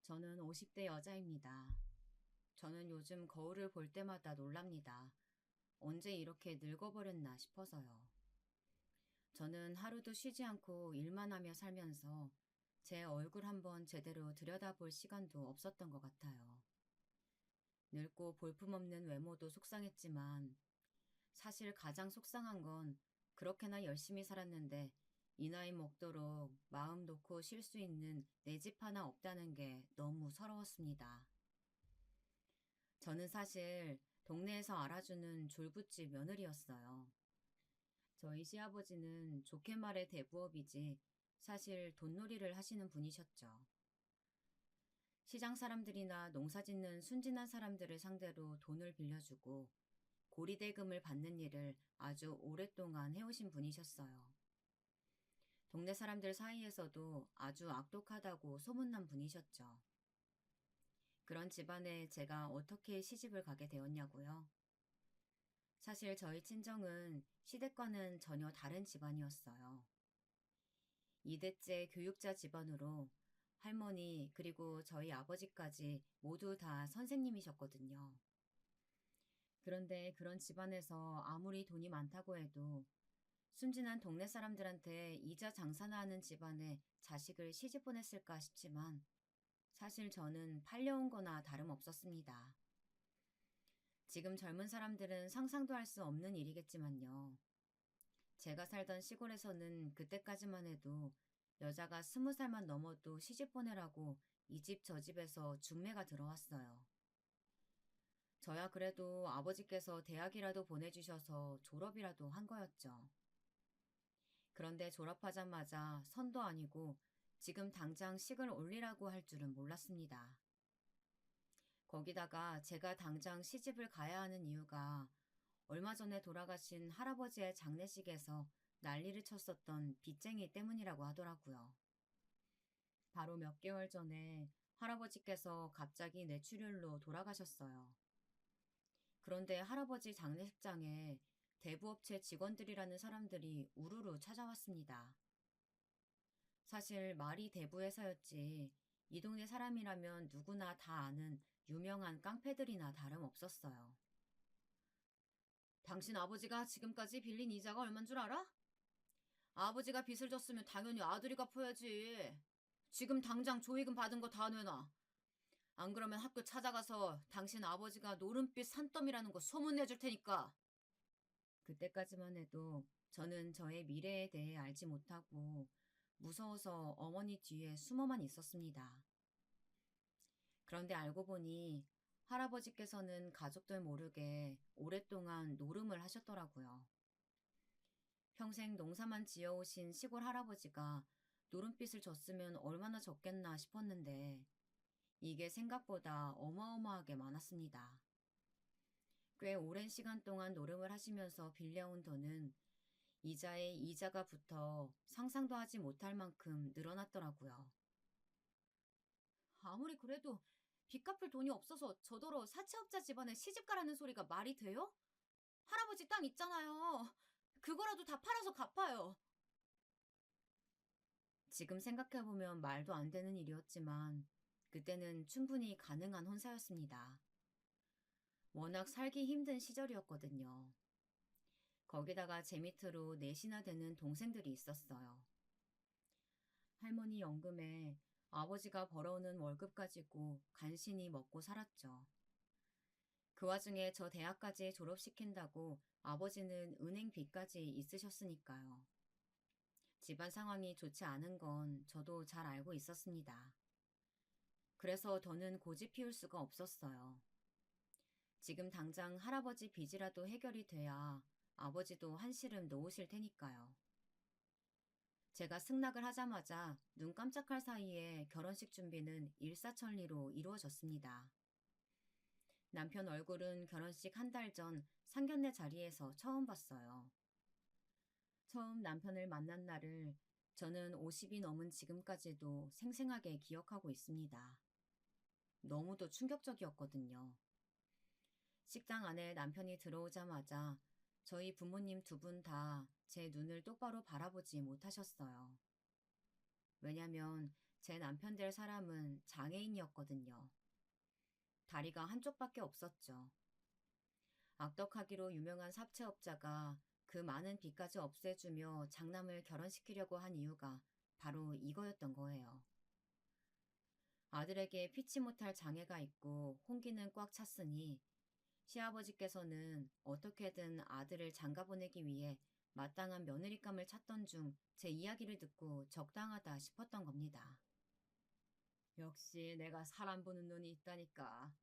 저는 50대 여자입니다. 저는 요즘 거울을 볼 때마다 놀랍니다. 언제 이렇게 늙어버렸나 싶어서요. 저는 하루도 쉬지 않고 일만 하며 살면서 제 얼굴 한번 제대로 들여다볼 시간도 없었던 것 같아요. 늙고 볼품없는 외모도 속상했지만 사실 가장 속상한 건 그렇게나 열심히 살았는데 이 나이 먹도록 마음 놓고 쉴 수 있는 내 집 하나 없다는 게 너무 서러웠습니다. 저는 사실 동네에서 알아주는 졸부집 며느리였어요. 저희 시아버지는 좋게 말해 대부업이지 사실 돈놀이를 하시는 분이셨죠. 시장 사람들이나 농사 짓는 순진한 사람들을 상대로 돈을 빌려주고 고리대금을 받는 일을 아주 오랫동안 해오신 분이셨어요. 동네 사람들 사이에서도 아주 악독하다고 소문난 분이셨죠. 그런 집안에 제가 어떻게 시집을 가게 되었냐고요? 사실 저희 친정은 시댁과는 전혀 다른 집안이었어요. 2대째 교육자 집안으로 할머니 그리고 저희 아버지까지 모두 다 선생님이셨거든요. 그런데 그런 집안에서 아무리 돈이 많다고 해도 순진한 동네 사람들한테 이자 장사나 하는 집안에 자식을 시집 보냈을까 싶지만 사실 저는 팔려온 거나 다름없었습니다. 지금 젊은 사람들은 상상도 할 수 없는 일이겠지만요. 제가 살던 시골에서는 그때까지만 해도 여자가 20살만 넘어도 시집 보내라고 이 집 저 집에서 중매가 들어왔어요. 저야 그래도 아버지께서 대학이라도 보내주셔서 졸업이라도 한 거였죠. 그런데 졸업하자마자 선도 아니고 지금 당장 식을 올리라고 할 줄은 몰랐습니다. 거기다가 제가 당장 시집을 가야 하는 이유가 얼마 전에 돌아가신 할아버지의 장례식에서 난리를 쳤었던 빚쟁이 때문이라고 하더라고요. 바로 몇 개월 전에 할아버지께서 갑자기 뇌출혈로 돌아가셨어요. 그런데 할아버지 장례식장에 대부업체 직원들이라는 사람들이 우르르 찾아왔습니다. 사실 말이 대부회사였지 이 동네 사람이라면 누구나 다 아는 유명한 깡패들이나 다름없었어요. 당신 아버지가 지금까지 빌린 이자가 얼만 줄 알아? 아버지가 빚을 졌으면 당연히 아들이 갚아야지. 지금 당장 조의금 받은 거 다 내놔. 안 그러면 학교 찾아가서 당신 아버지가 노름빛 산더미라는 거 소문내줄 테니까. 그때까지만 해도 저는 저의 미래에 대해 알지 못하고 무서워서 어머니 뒤에 숨어만 있었습니다. 그런데 알고 보니 할아버지께서는 가족들 모르게 오랫동안 노름을 하셨더라고요. 평생 농사만 지어오신 시골 할아버지가 노름빛을 졌으면 얼마나 졌겠나 싶었는데 이게 생각보다 어마어마하게 많았습니다. 꽤 오랜 시간 동안 노름을 하시면서 빌려온 돈은 이자에 이자가 붙어 상상도 하지 못할 만큼 늘어났더라고요. 아무리 그래도 빚 갚을 돈이 없어서 저더러 사채업자 집안에 시집가라는 소리가 말이 돼요? 할아버지 땅 있잖아요. 그거라도 다 팔아서 갚아요. 지금 생각해보면 말도 안 되는 일이었지만 그때는 충분히 가능한 혼사였습니다. 워낙 살기 힘든 시절이었거든요. 거기다가 제 밑으로 넷이나 되는 동생들이 있었어요. 할머니 연금에 아버지가 벌어오는 월급 가지고 간신히 먹고 살았죠. 그 와중에 저 대학까지 졸업시킨다고 아버지는 은행 빚까지 있으셨으니까요. 집안 상황이 좋지 않은 건 저도 잘 알고 있었습니다. 그래서 더는 고집 피울 수가 없었어요. 지금 당장 할아버지 빚이라도 해결이 돼야 아버지도 한시름 놓으실 테니까요. 제가 승낙을 하자마자 눈 깜짝할 사이에 결혼식 준비는 일사천리로 이루어졌습니다. 남편 얼굴은 결혼식 한 달 전 상견례 자리에서 처음 봤어요. 처음 남편을 만난 날을 저는 50이 넘은 지금까지도 생생하게 기억하고 있습니다. 너무도 충격적이었거든요. 식당 안에 남편이 들어오자마자 저희 부모님 두 분 다 제 눈을 똑바로 바라보지 못하셨어요. 왜냐면 제 남편 될 사람은 장애인이었거든요. 다리가 한쪽밖에 없었죠. 악덕하기로 유명한 삽채업자가 그 많은 빚까지 없애주며 장남을 결혼시키려고 한 이유가 바로 이거였던 거예요. 아들에게 피치 못할 장애가 있고 홍기는 꽉 찼으니 시아버지께서는 어떻게든 아들을 장가보내기 위해 마땅한 며느리감을 찾던 중 제 이야기를 듣고 적당하다 싶었던 겁니다. 역시 내가 사람 보는 눈이 있다니까.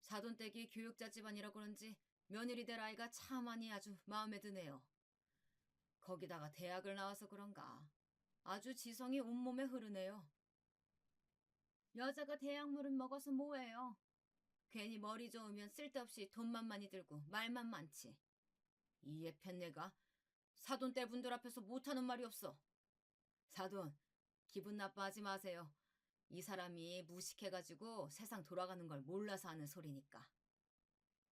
사돈댁이 교육자 집안이라 그런지 며느리 될 아이가 차마니 아주 마음에 드네요. 거기다가 대학을 나와서 그런가 아주 지성이 온몸에 흐르네요. 여자가 대학물은 먹어서 뭐해요? 괜히 머리 좋으면 쓸데없이 돈만 많이 들고 말만 많지. 이 예편네가 사돈 떼분들 앞에서 못하는 말이 없어. 사돈, 기분 나빠하지 마세요. 이 사람이 무식해가지고 세상 돌아가는 걸 몰라서 하는 소리니까.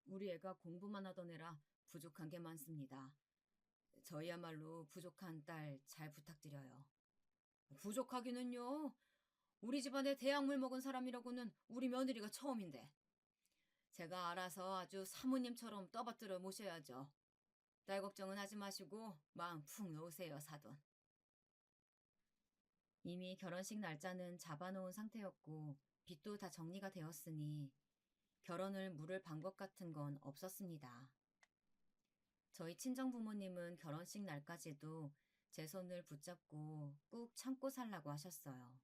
우리 애가 공부만 하던 애라 부족한 게 많습니다. 저희야말로 부족한 딸 잘 부탁드려요. 부족하기는요. 우리 집안에 대학물 먹은 사람이라고는 우리 며느리가 처음인데. 제가 알아서 아주 사모님처럼 떠받들어 모셔야죠. 딸 걱정은 하지 마시고 마음 푹 놓으세요, 사돈. 이미 결혼식 날짜는 잡아놓은 상태였고 빚도 다 정리가 되었으니 결혼을 미룰 방법 같은 건 없었습니다. 저희 친정 부모님은 결혼식 날까지도 제 손을 붙잡고 꾹 참고 살라고 하셨어요.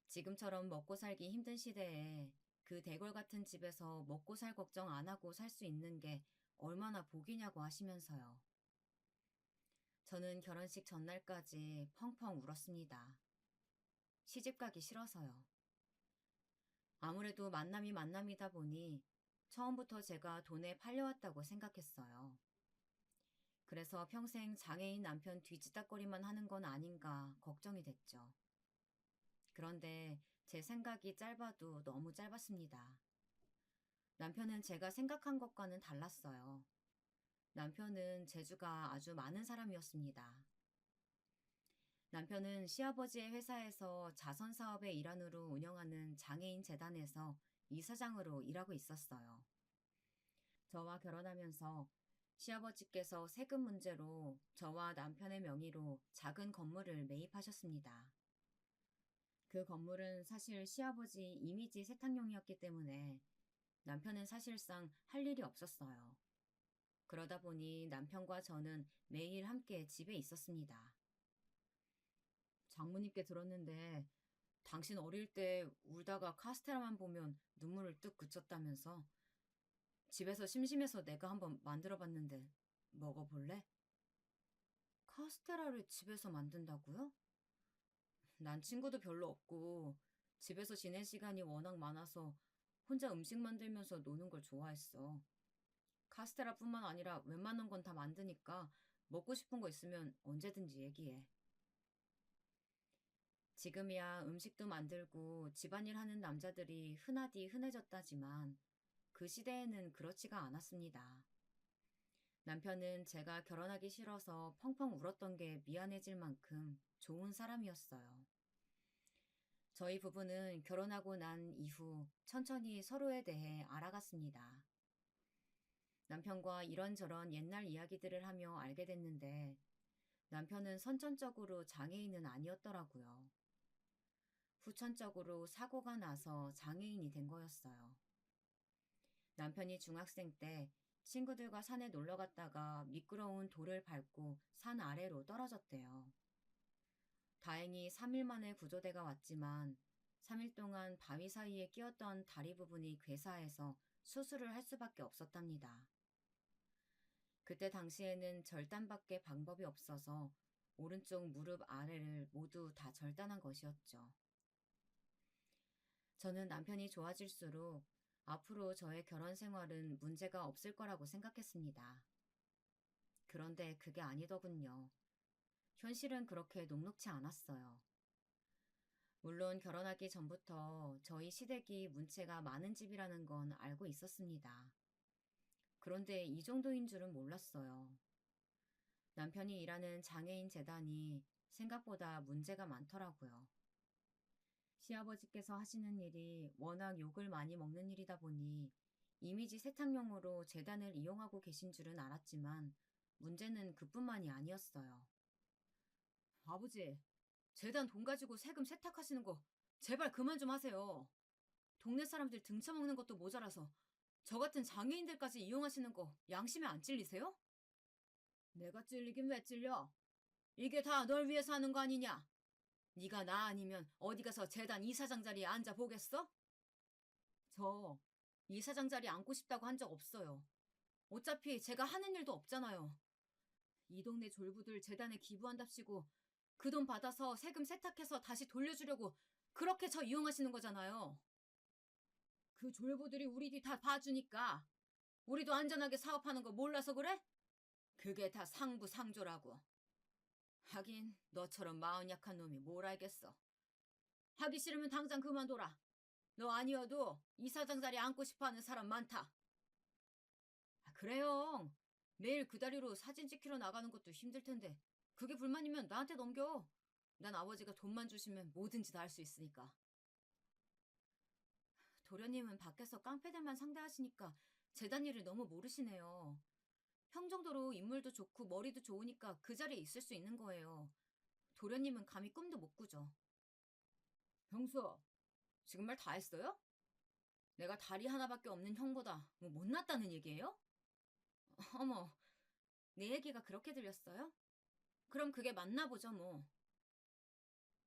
지금처럼 먹고 살기 힘든 시대에 그 대궐 같은 집에서 먹고 살 걱정 안 하고 살 수 있는 게 얼마나 복이냐고 하시면서요. 저는 결혼식 전날까지 펑펑 울었습니다. 시집 가기 싫어서요. 아무래도 만남이 만남이다 보니 처음부터 제가 돈에 팔려왔다고 생각했어요. 그래서 평생 장애인 남편 뒤지다거리만 하는 건 아닌가 걱정이 됐죠. 그런데 제 생각이 짧아도 너무 짧았습니다. 남편은 제가 생각한 것과는 달랐어요. 남편은 재주가 아주 많은 사람이었습니다. 남편은 시아버지의 회사에서 자선사업의 일환으로 운영하는 장애인 재단에서 이사장으로 일하고 있었어요. 저와 결혼하면서 시아버지께서 세금 문제로 저와 남편의 명의로 작은 건물을 매입하셨습니다. 그 건물은 사실 시아버지 이미지 세탁용이었기 때문에 남편은 사실상 할 일이 없었어요. 그러다 보니 남편과 저는 매일 함께 집에 있었습니다. 장모님께 들었는데 당신 어릴 때 울다가 카스테라만 보면 눈물을 뚝 그쳤다면서. 집에서 심심해서 내가 한번 만들어봤는데 먹어볼래? 카스테라를 집에서 만든다고요? 난 친구도 별로 없고 집에서 지낸 시간이 워낙 많아서 혼자 음식 만들면서 노는 걸 좋아했어. 카스테라뿐만 아니라 웬만한 건 다 만드니까 먹고 싶은 거 있으면 언제든지 얘기해. 지금이야 음식도 만들고 집안일 하는 남자들이 흔하디 흔해졌다지만 그 시대에는 그렇지가 않았습니다. 남편은 제가 결혼하기 싫어서 펑펑 울었던 게 미안해질 만큼 좋은 사람이었어요. 저희 부부는 결혼하고 난 이후 천천히 서로에 대해 알아갔습니다. 남편과 이런저런 옛날 이야기들을 하며 알게 됐는데 남편은 선천적으로 장애인은 아니었더라고요. 후천적으로 사고가 나서 장애인이 된 거였어요. 남편이 중학생 때 친구들과 산에 놀러 갔다가 미끄러운 돌을 밟고 산 아래로 떨어졌대요. 다행히 3일 만에 구조대가 왔지만 3일 동안 바위 사이에 끼었던 다리 부분이 괴사해서 수술을 할 수밖에 없었답니다. 그때 당시에는 절단밖에 방법이 없어서 오른쪽 무릎 아래를 모두 다 절단한 것이었죠. 저는 남편이 좋아질수록 앞으로 저의 결혼 생활은 문제가 없을 거라고 생각했습니다. 그런데 그게 아니더군요. 현실은 그렇게 녹록지 않았어요. 물론 결혼하기 전부터 저희 시댁이 문체가 많은 집이라는 건 알고 있었습니다. 그런데 이 정도인 줄은 몰랐어요. 남편이 일하는 장애인 재단이 생각보다 문제가 많더라고요. 시아버지께서 하시는 일이 워낙 욕을 많이 먹는 일이다 보니 이미지 세탁용으로 재단을 이용하고 계신 줄은 알았지만 문제는 그뿐만이 아니었어요. 아버지, 재단 돈 가지고 세금 세탁하시는 거 제발 그만 좀 하세요. 동네 사람들 등쳐먹는 것도 모자라서 저 같은 장애인들까지 이용하시는 거 양심에 안 찔리세요? 내가 찔리긴 왜 찔려? 이게 다 널 위해서 하는 거 아니냐? 네가 나 아니면 어디 가서 재단 이사장 자리에 앉아 보겠어? 저 이사장 자리에 앉고 싶다고 한 적 없어요. 어차피 제가 하는 일도 없잖아요. 이 동네 졸부들 재단에 기부한답시고 그 돈 받아서 세금 세탁해서 다시 돌려주려고 그렇게 저 이용하시는 거잖아요. 그 졸부들이 우리 뒤 다 봐주니까 우리도 안전하게 사업하는 거 몰라서 그래? 그게 다 상부상조라고. 하긴 너처럼 마음 약한 놈이 뭘 알겠어. 하기 싫으면 당장 그만둬라. 너 아니어도 이사장 자리에 앉고 싶어하는 사람 많다. 그래요. 매일 그 다리로 사진 찍히러 나가는 것도 힘들 텐데 그게 불만이면 나한테 넘겨. 난 아버지가 돈만 주시면 뭐든지 다 할 수 있으니까. 도련님은 밖에서 깡패들만 상대하시니까 재단 일을 너무 모르시네요. 형 정도로 인물도 좋고 머리도 좋으니까 그 자리에 있을 수 있는 거예요. 도련님은 감히 꿈도 못 꾸죠. 형수, 지금 말 다 했어요? 내가 다리 하나밖에 없는 형보다 뭐 못났다는 얘기예요? 어머, 내 얘기가 그렇게 들렸어요? 그럼 그게 맞나 보죠, 뭐.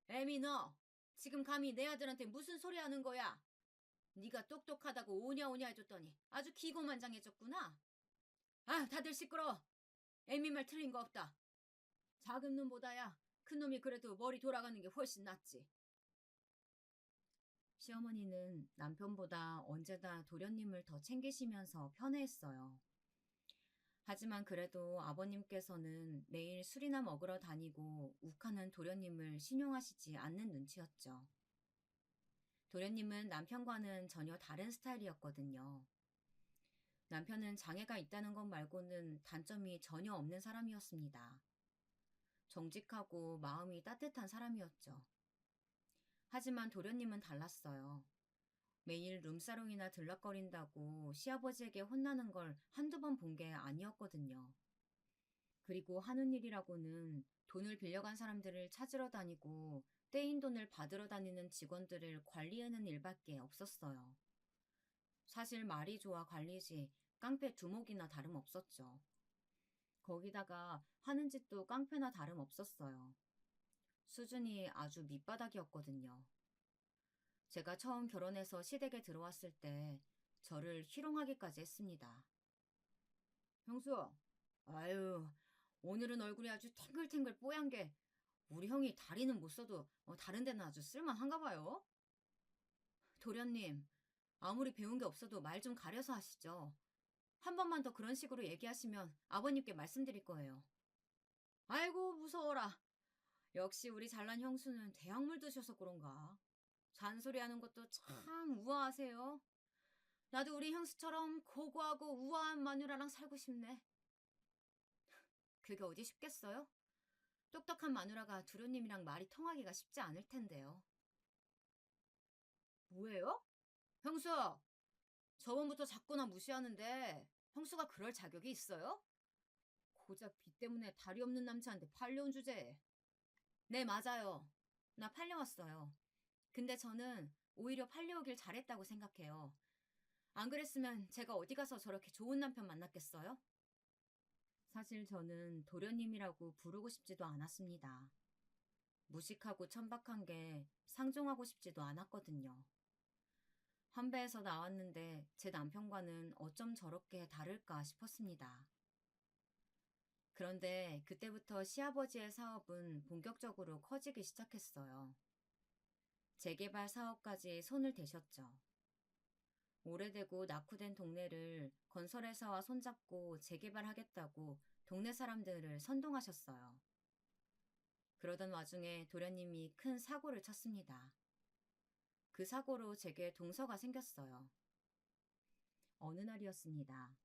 애미 너, 지금 감히 내 아들한테 무슨 소리 하는 거야? 네가 똑똑하다고 오냐오냐 해줬더니 아주 기고만장해졌구나. 아, 다들 시끄러. 애미 말 틀린 거 없다. 작은 놈보다야 큰 놈이 그래도 머리 돌아가는 게 훨씬 낫지. 시어머니는 남편보다 언제나 도련님을 더 챙기시면서 편애했어요. 하지만 그래도 아버님께서는 매일 술이나 먹으러 다니고 욱하는 도련님을 신용하시지 않는 눈치였죠. 도련님은 남편과는 전혀 다른 스타일이었거든요. 남편은 장애가 있다는 것 말고는 단점이 전혀 없는 사람이었습니다. 정직하고 마음이 따뜻한 사람이었죠. 하지만 도련님은 달랐어요. 매일 룸사롱이나 들락거린다고 시아버지에게 혼나는 걸 한두 번 본 게 아니었거든요. 그리고 하는 일이라고는 돈을 빌려간 사람들을 찾으러 다니고 떼인 돈을 받으러 다니는 직원들을 관리하는 일밖에 없었어요. 사실 말이 좋아 관리지 깡패 두목이나 다름없었죠. 거기다가 하는 짓도 깡패나 다름없었어요. 수준이 아주 밑바닥이었거든요. 제가 처음 결혼해서 시댁에 들어왔을 때 저를 희롱하기까지 했습니다. 형수, 아유, 오늘은 얼굴이 아주 탱글탱글 뽀얀 게 우리 형이 다리는 못 써도 다른 데는 아주 쓸만한가 봐요. 도련님, 아무리 배운 게 없어도 말 좀 가려서 하시죠. 한 번만 더 그런 식으로 얘기하시면 아버님께 말씀드릴 거예요. 아이고, 무서워라. 역시 우리 잘난 형수는 대학물 드셔서 그런가. 잔소리하는 것도 참 우아하세요. 나도 우리 형수처럼 고고하고 우아한 마누라랑 살고 싶네. 그게 어디 쉽겠어요? 똑똑한 마누라가 두루님이랑 말이 통하기가 쉽지 않을 텐데요. 뭐예요? 형수! 저번부터 자꾸 나 무시하는데 형수가 그럴 자격이 있어요? 고작 빚 때문에 다리 없는 남자한테 팔려온 주제에. 네, 맞아요. 나 팔려왔어요. 근데 저는 오히려 팔려오길 잘했다고 생각해요. 안 그랬으면 제가 어디 가서 저렇게 좋은 남편 만났겠어요? 사실 저는 도련님이라고 부르고 싶지도 않았습니다. 무식하고 천박한 게 상종하고 싶지도 않았거든요. 한배에서 나왔는데 제 남편과는 어쩜 저렇게 다를까 싶었습니다. 그런데 그때부터 시아버지의 사업은 본격적으로 커지기 시작했어요. 재개발 사업까지 손을 대셨죠. 오래되고 낙후된 동네를 건설회사와 손잡고 재개발하겠다고 동네 사람들을 선동하셨어요. 그러던 와중에 도련님이 큰 사고를 쳤습니다. 그 사고로 제게 동서가 생겼어요. 어느 날이었습니다.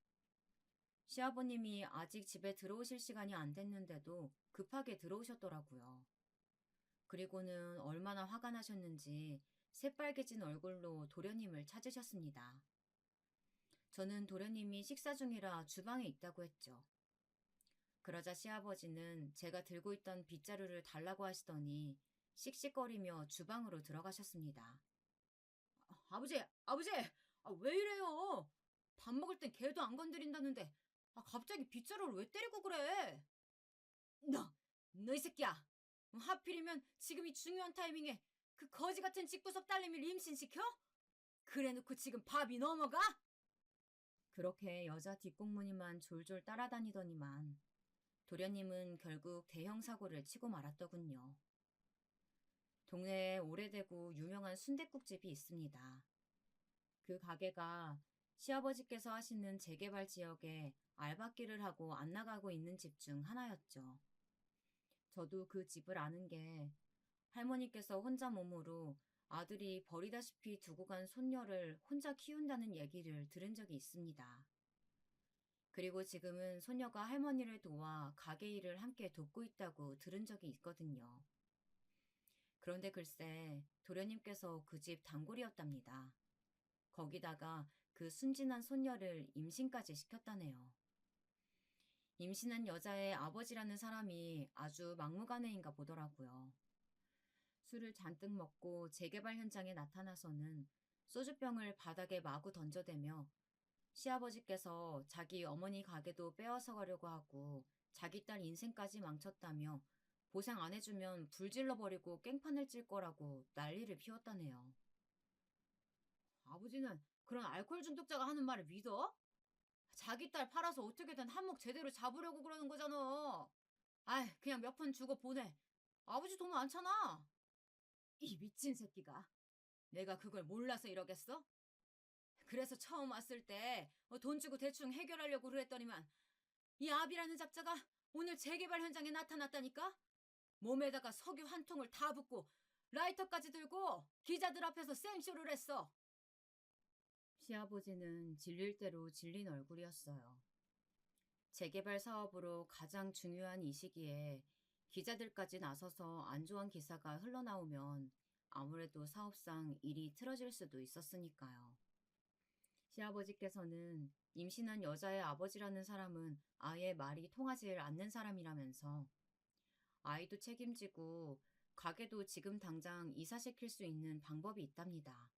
시아버님이 아직 집에 들어오실 시간이 안 됐는데도 급하게 들어오셨더라고요. 그리고는 얼마나 화가 나셨는지 새빨개진 얼굴로 도련님을 찾으셨습니다. 저는 도련님이 식사 중이라 주방에 있다고 했죠. 그러자 시아버지는 제가 들고 있던 빗자루를 달라고 하시더니 씩씩거리며 주방으로 들어가셨습니다. 아버지, 아버지! 왜 이래요? 밥 먹을 땐 개도 안 건드린다는데 갑자기 빗자루를 왜 때리고 그래? 너 이 새끼야! 하필이면 지금 이 중요한 타이밍에 그 거지 같은 집구석 딸내미를 임신시켜? 그래놓고 지금 밥이 넘어가? 그렇게 여자 뒷공무니만 졸졸 따라다니더니만 도련님은 결국 대형 사고를 치고 말았더군요. 동네에 오래되고 유명한 순댓국집이 있습니다. 그 가게가 시아버지께서 하시는 재개발 지역에 알박기를 하고 안 나가고 있는 집 중 하나였죠. 저도 그 집을 아는 게 할머니께서 혼자 몸으로 아들이 버리다시피 두고 간 손녀를 혼자 키운다는 얘기를 들은 적이 있습니다. 그리고 지금은 손녀가 할머니를 도와 가게 일을 함께 돕고 있다고 들은 적이 있거든요. 그런데 글쎄 도련님께서 그 집 단골이었답니다. 거기다가 그 순진한 손녀를 임신까지 시켰다네요. 임신한 여자의 아버지라는 사람이 아주 막무가내인가 보더라고요. 술을 잔뜩 먹고 재개발 현장에 나타나서는 소주병을 바닥에 마구 던져대며 시아버지께서 자기 어머니 가게도 빼앗아 가려고 하고 자기 딸 인생까지 망쳤다며 보상 안 해주면 불질러버리고 깽판을 찔 거라고 난리를 피웠다네요. 아버지는 그런 알코올 중독자가 하는 말을 믿어? 자기 딸 팔아서 어떻게든 한몫 제대로 잡으려고 그러는 거잖아. 아이, 그냥 몇 푼 주고 보내. 아버지 돈 많잖아. 이 미친 새끼가. 내가 그걸 몰라서 이러겠어? 그래서 처음 왔을 때 돈 주고 대충 해결하려고 그랬더니만 이 아비라는 잡자가 오늘 재개발 현장에 나타났다니까? 몸에다가 석유 한 통을 다 붓고 라이터까지 들고 기자들 앞에서 쌩쇼를 했어. 시아버지는 질릴 대로 질린 얼굴이었어요. 재개발 사업으로 가장 중요한 이 시기에 기자들까지 나서서 안좋은 기사가 흘러나오면 아무래도 사업상 일이 틀어질 수도 있었으니까요. 시아버지께서는 임신한 여자의 아버지라는 사람은 아예 말이 통하지 않는 사람이라면서 아이도 책임지고 가게도 지금 당장 이사시킬 수 있는 방법이 있답니다.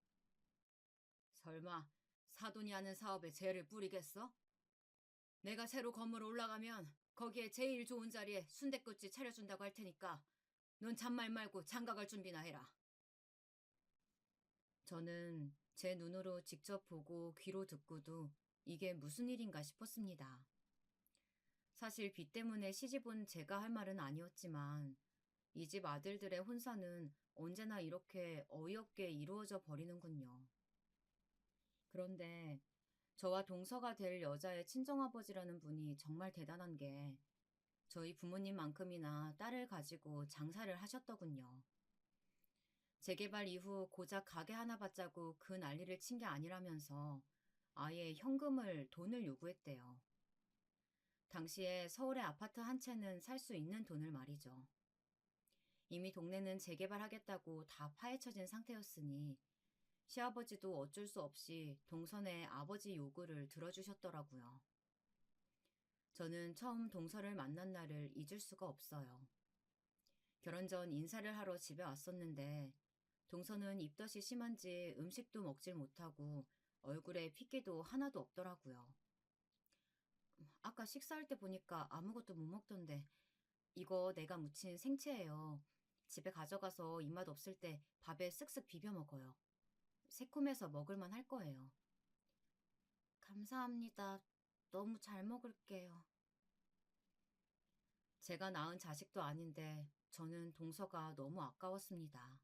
설마 사돈이 하는 사업에 죄를 뿌리겠어? 내가 새로 건물 올라가면 거기에 제일 좋은 자리에 순댓국집 차려준다고 할 테니까 넌 잔말 말고 장가갈 준비나 해라. 저는 제 눈으로 직접 보고 귀로 듣고도 이게 무슨 일인가 싶었습니다. 사실 빚 때문에 시집 온 제가 할 말은 아니었지만 이 집 아들들의 혼사는 언제나 이렇게 어이없게 이루어져 버리는군요. 그런데 저와 동서가 될 여자의 친정아버지라는 분이 정말 대단한 게 저희 부모님만큼이나 딸을 가지고 장사를 하셨더군요. 재개발 이후 고작 가게 하나 받자고 그 난리를 친 게 아니라면서 아예 현금을 돈을 요구했대요. 당시에 서울의 아파트 한 채는 살 수 있는 돈을 말이죠. 이미 동네는 재개발하겠다고 다 파헤쳐진 상태였으니 시아버지도 어쩔 수 없이 동선의 아버지 요구를 들어주셨더라고요. 저는 처음 동서를 만난 날을 잊을 수가 없어요. 결혼 전 인사를 하러 집에 왔었는데 동서는 입덧이 심한지 음식도 먹질 못하고 얼굴에 핏기도 하나도 없더라고요. 아까 식사할 때 보니까 아무것도 못 먹던데 이거 내가 무친 생채예요. 집에 가져가서 입맛 없을 때 밥에 쓱쓱 비벼 먹어요. 새콤해서 먹을만 할 거예요. 감사합니다. 너무 잘 먹을게요. 제가 낳은 자식도 아닌데 저는 동서가 너무 아까웠습니다.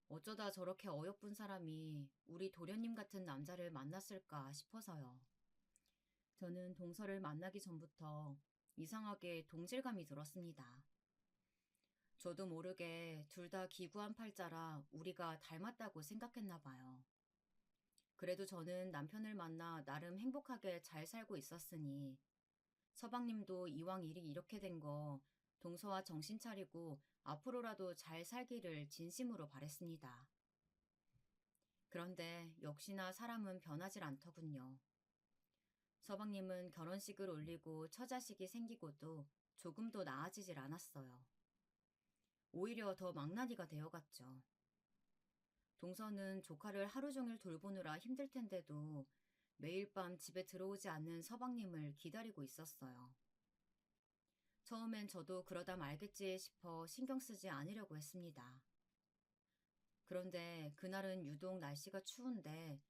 어쩌다 저렇게 어여쁜 사람이 우리 도련님 같은 남자를 만났을까 싶어서요. 저는 동서를 만나기 전부터 이상하게 동질감이 들었습니다. 저도 모르게 둘 다 기구한 팔자라 우리가 닮았다고 생각했나 봐요. 그래도 저는 남편을 만나 나름 행복하게 잘 살고 있었으니 서방님도 이왕 일이 이렇게 된 거 동서와 정신 차리고 앞으로라도 잘 살기를 진심으로 바랬습니다. 그런데 역시나 사람은 변하질 않더군요. 서방님은 결혼식을 올리고 처자식이 생기고도 조금도 나아지질 않았어요. 오히려 더 망나니가 되어갔죠. 동서는 조카를 하루 종일 돌보느라 힘들 텐데도 매일 밤 집에 들어오지 않는 서방님을 기다리고 있었어요. 처음엔 저도 그러다 말겠지 싶어 신경 쓰지 않으려고 했습니다. 그런데 그날은 유독 날씨가 추운데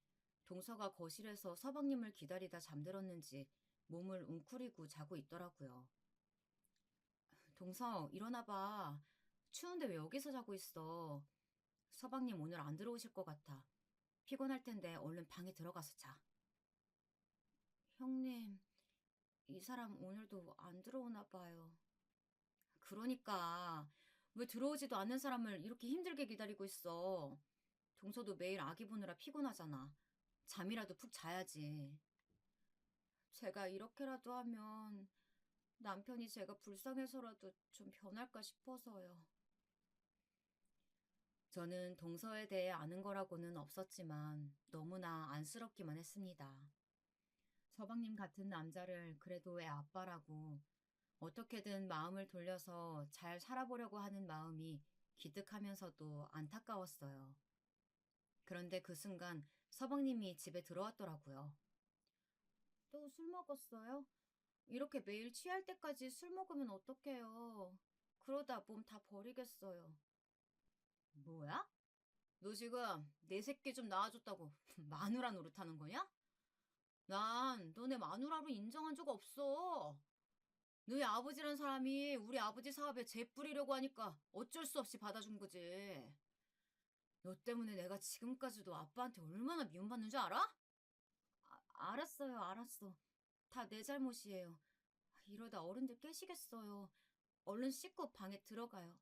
동서가 거실에서 서방님을 기다리다 잠들었는지 몸을 웅크리고 자고 있더라고요. 동서, 일어나 봐. 추운데 왜 여기서 자고 있어? 서방님 오늘 안 들어오실 것 같아. 피곤할 텐데 얼른 방에 들어가서 자. 형님, 이 사람 오늘도 안 들어오나 봐요. 그러니까 왜 들어오지도 않는 사람을 이렇게 힘들게 기다리고 있어? 동서도 매일 아기 보느라 피곤하잖아. 잠이라도 푹 자야지. 제가 이렇게라도 하면 남편이 제가 불쌍해서라도 좀 변할까 싶어서요. 저는 동서에 대해 아는 거라고는 없었지만 너무나 안쓰럽기만 했습니다. 서방님 같은 남자를 그래도 애 아빠라고 어떻게든 마음을 돌려서 잘 살아보려고 하는 마음이 기특하면서도 안타까웠어요. 그런데 그 순간 서방님이 집에 들어왔더라고요. 또 술 먹었어요? 이렇게 매일 취할 때까지 술 먹으면 어떡해요? 그러다 몸 다 버리겠어요. 뭐야? 너 지금 내 새끼 좀 낳아줬다고 마누라 노릇하는 거냐? 난 너네 마누라로 인정한 적 없어. 너희 아버지란 사람이 우리 아버지 사업에 재 뿌리려고 하니까 어쩔 수 없이 받아준 거지. 너 때문에 내가 지금까지도 아빠한테 얼마나 미움받는 줄 알아? 알았어요, 알았어. 다 내 잘못이에요. 이러다 어른들 깨시겠어요. 얼른 씻고 방에 들어가요.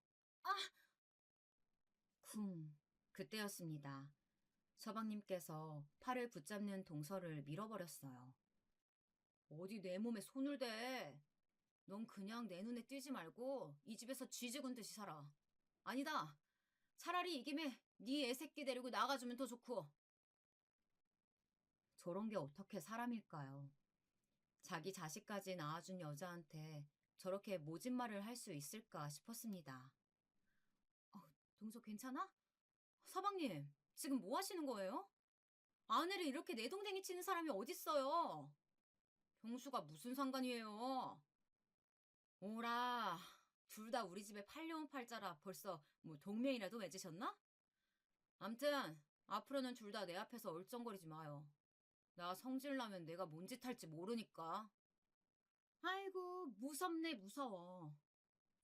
아! 쿵. 그때였습니다. 서방님께서 팔을 붙잡는 동서를 밀어버렸어요. 어디 내 몸에 손을 대. 넌 그냥 내 눈에 띄지 말고 이 집에서 쥐죽은 듯이 살아. 아니다. 차라리 이 김에 네 애새끼 데리고 나가주면 더 좋고. 저런 게 어떻게 사람일까요? 자기 자식까지 낳아준 여자한테 저렇게 모진 말을 할 수 있을까 싶었습니다. 동서 괜찮아? 서방님, 지금 뭐 하시는 거예요? 아내를 이렇게 내동댕이 치는 사람이 어딨어요? 병수가 무슨 상관이에요? 오라, 둘 다 우리 집에 팔려온 팔자라 벌써 뭐 동맹이라도 맺으셨나? 암튼 앞으로는 둘 다 내 앞에서 얼쩡거리지 마요. 나 성질나면 내가 뭔 짓 할지 모르니까. 아이고, 무섭네, 무서워.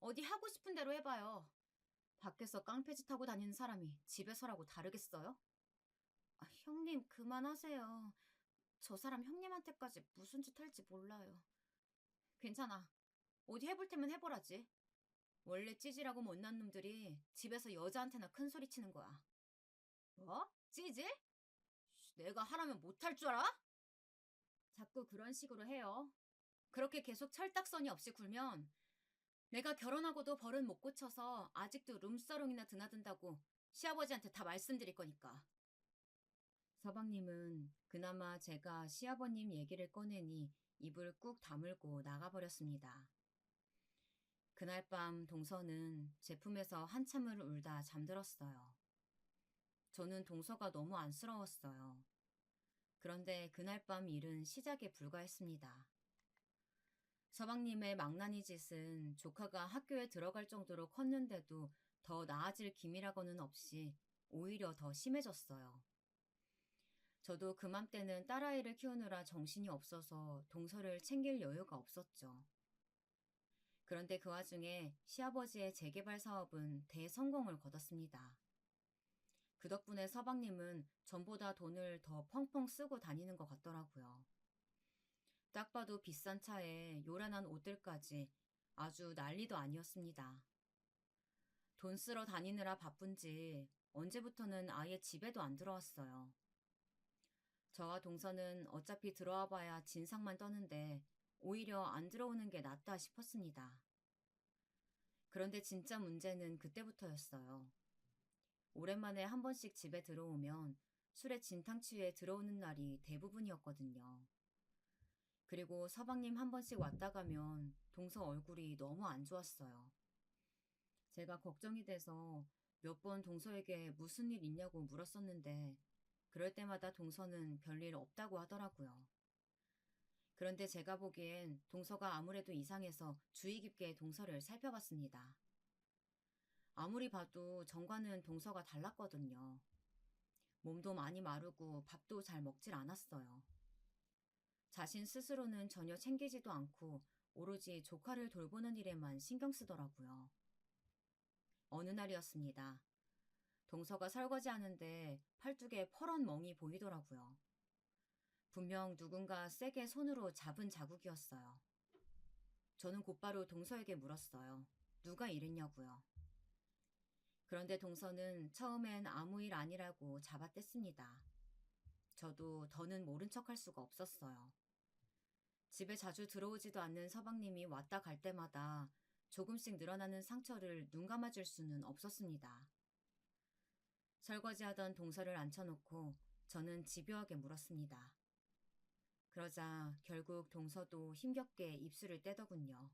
어디 하고 싶은 대로 해봐요. 밖에서 깡패짓 하고 다니는 사람이 집에서라고 다르겠어요? 형님, 그만하세요. 저 사람 형님한테까지 무슨 짓 할지 몰라요. 괜찮아. 어디 해볼 테면 해보라지. 원래 찌질하고 못난 놈들이 집에서 여자한테나 큰 소리 치는 거야. 뭐? 찌질? 내가 하라면 못할 줄 알아? 자꾸 그런 식으로 해요. 그렇게 계속 철딱서니 없이 굴면 내가 결혼하고도 버릇 못 고쳐서 아직도 룸사롱이나 드나든다고 시아버지한테 다 말씀드릴 거니까. 서방님은 그나마 제가 시아버님 얘기를 꺼내니 입을 꾹 다물고 나가버렸습니다. 그날 밤 동서는 제품에서 한참을 울다 잠들었어요. 저는 동서가 너무 안쓰러웠어요. 그런데 그날 밤 일은 시작에 불과했습니다. 서방님의 망나니 짓은 조카가 학교에 들어갈 정도로 컸는데도 더 나아질 기미라고는 없이 오히려 더 심해졌어요. 저도 그맘때는 딸아이를 키우느라 정신이 없어서 동서를 챙길 여유가 없었죠. 그런데 그 와중에 시아버지의 재개발 사업은 대성공을 거뒀습니다. 그 덕분에 서방님은 전보다 돈을 더 펑펑 쓰고 다니는 것 같더라고요. 딱 봐도 비싼 차에 요란한 옷들까지 아주 난리도 아니었습니다. 돈 쓰러 다니느라 바쁜지 언제부터는 아예 집에도 안 들어왔어요. 저와 동서는 어차피 들어와 봐야 진상만 떠는데 오히려 안 들어오는 게 낫다 싶었습니다. 그런데 진짜 문제는 그때부터였어요. 오랜만에 한 번씩 집에 들어오면 술에 진탕 취해 들어오는 날이 대부분이었거든요. 그리고 서방님 한 번씩 왔다 가면 동서 얼굴이 너무 안 좋았어요. 제가 걱정이 돼서 몇 번 동서에게 무슨 일 있냐고 물었었는데 그럴 때마다 동서는 별일 없다고 하더라고요. 그런데 제가 보기엔 동서가 아무래도 이상해서 주의 깊게 동서를 살펴봤습니다. 아무리 봐도 전과는 동서가 달랐거든요. 몸도 많이 마르고 밥도 잘 먹질 않았어요. 자신 스스로는 전혀 챙기지도 않고 오로지 조카를 돌보는 일에만 신경 쓰더라고요. 어느 날이었습니다. 동서가 설거지하는데 팔뚝에 퍼런 멍이 보이더라고요. 분명 누군가 세게 손으로 잡은 자국이었어요. 저는 곧바로 동서에게 물었어요. 누가 이랬냐고요. 그런데 동서는 처음엔 아무 일 아니라고 잡아댔습니다. 저도 더는 모른 척할 수가 없었어요. 집에 자주 들어오지도 않는 서방님이 왔다 갈 때마다 조금씩 늘어나는 상처를 눈 감아줄 수는 없었습니다. 설거지하던 동서를 앉혀놓고 저는 집요하게 물었습니다. 그러자 결국 동서도 힘겹게 입술을 떼더군요.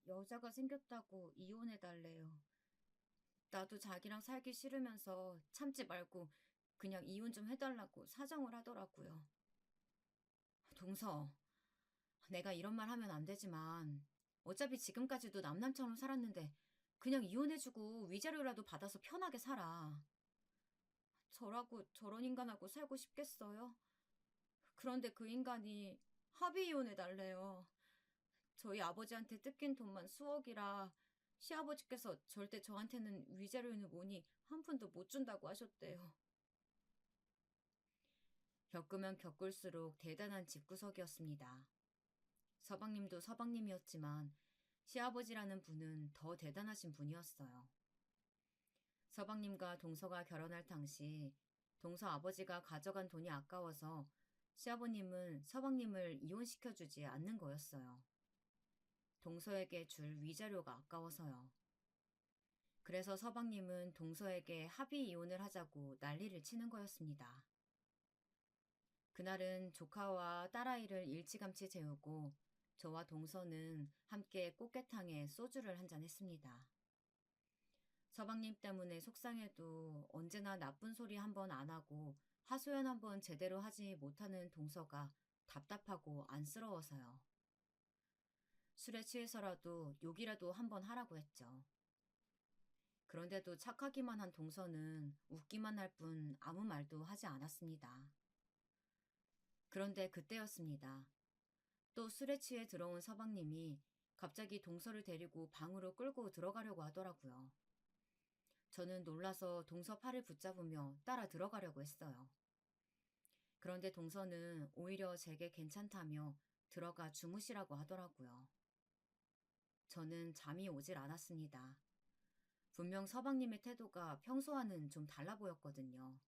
여자가 생겼다고 이혼해달래요. 나도 자기랑 살기 싫으면서 참지 말고 그냥 이혼 좀 해달라고 사정을 하더라고요. 동서, 내가 이런 말 하면 안 되지만 어차피 지금까지도 남남처럼 살았는데 그냥 이혼해주고 위자료라도 받아서 편하게 살아. 저라고 저런 인간하고 살고 싶겠어요? 그런데 그 인간이 합의 이혼해달래요. 저희 아버지한테 뜯긴 돈만 수억이라 시아버지께서 절대 저한테는 위자료는 뭐니 한 푼도 못 준다고 하셨대요. 겪으면 겪을수록 대단한 집구석이었습니다. 서방님도 서방님이었지만 시아버지라는 분은 더 대단하신 분이었어요. 서방님과 동서가 결혼할 당시 동서 아버지가 가져간 돈이 아까워서 시아버님은 서방님을 이혼시켜주지 않는 거였어요. 동서에게 줄 위자료가 아까워서요. 그래서 서방님은 동서에게 합의 이혼을 하자고 난리를 치는 거였습니다. 그날은 조카와 딸아이를 일찌감치 재우고 저와 동서는 함께 꽃게탕에 소주를 한잔 했습니다. 서방님 때문에 속상해도 언제나 나쁜 소리 한 번 안 하고 하소연 한 번 제대로 하지 못하는 동서가 답답하고 안쓰러워서요. 술에 취해서라도 욕이라도 한 번 하라고 했죠. 그런데도 착하기만 한 동서는 웃기만 할 뿐 아무 말도 하지 않았습니다. 그런데 그때였습니다. 또 술에 취해 들어온 서방님이 갑자기 동서를 데리고 방으로 끌고 들어가려고 하더라고요. 저는 놀라서 동서 팔을 붙잡으며 따라 들어가려고 했어요. 그런데 동서는 오히려 제게 괜찮다며 들어가 주무시라고 하더라고요. 저는 잠이 오질 않았습니다. 분명 서방님의 태도가 평소와는 좀 달라 보였거든요.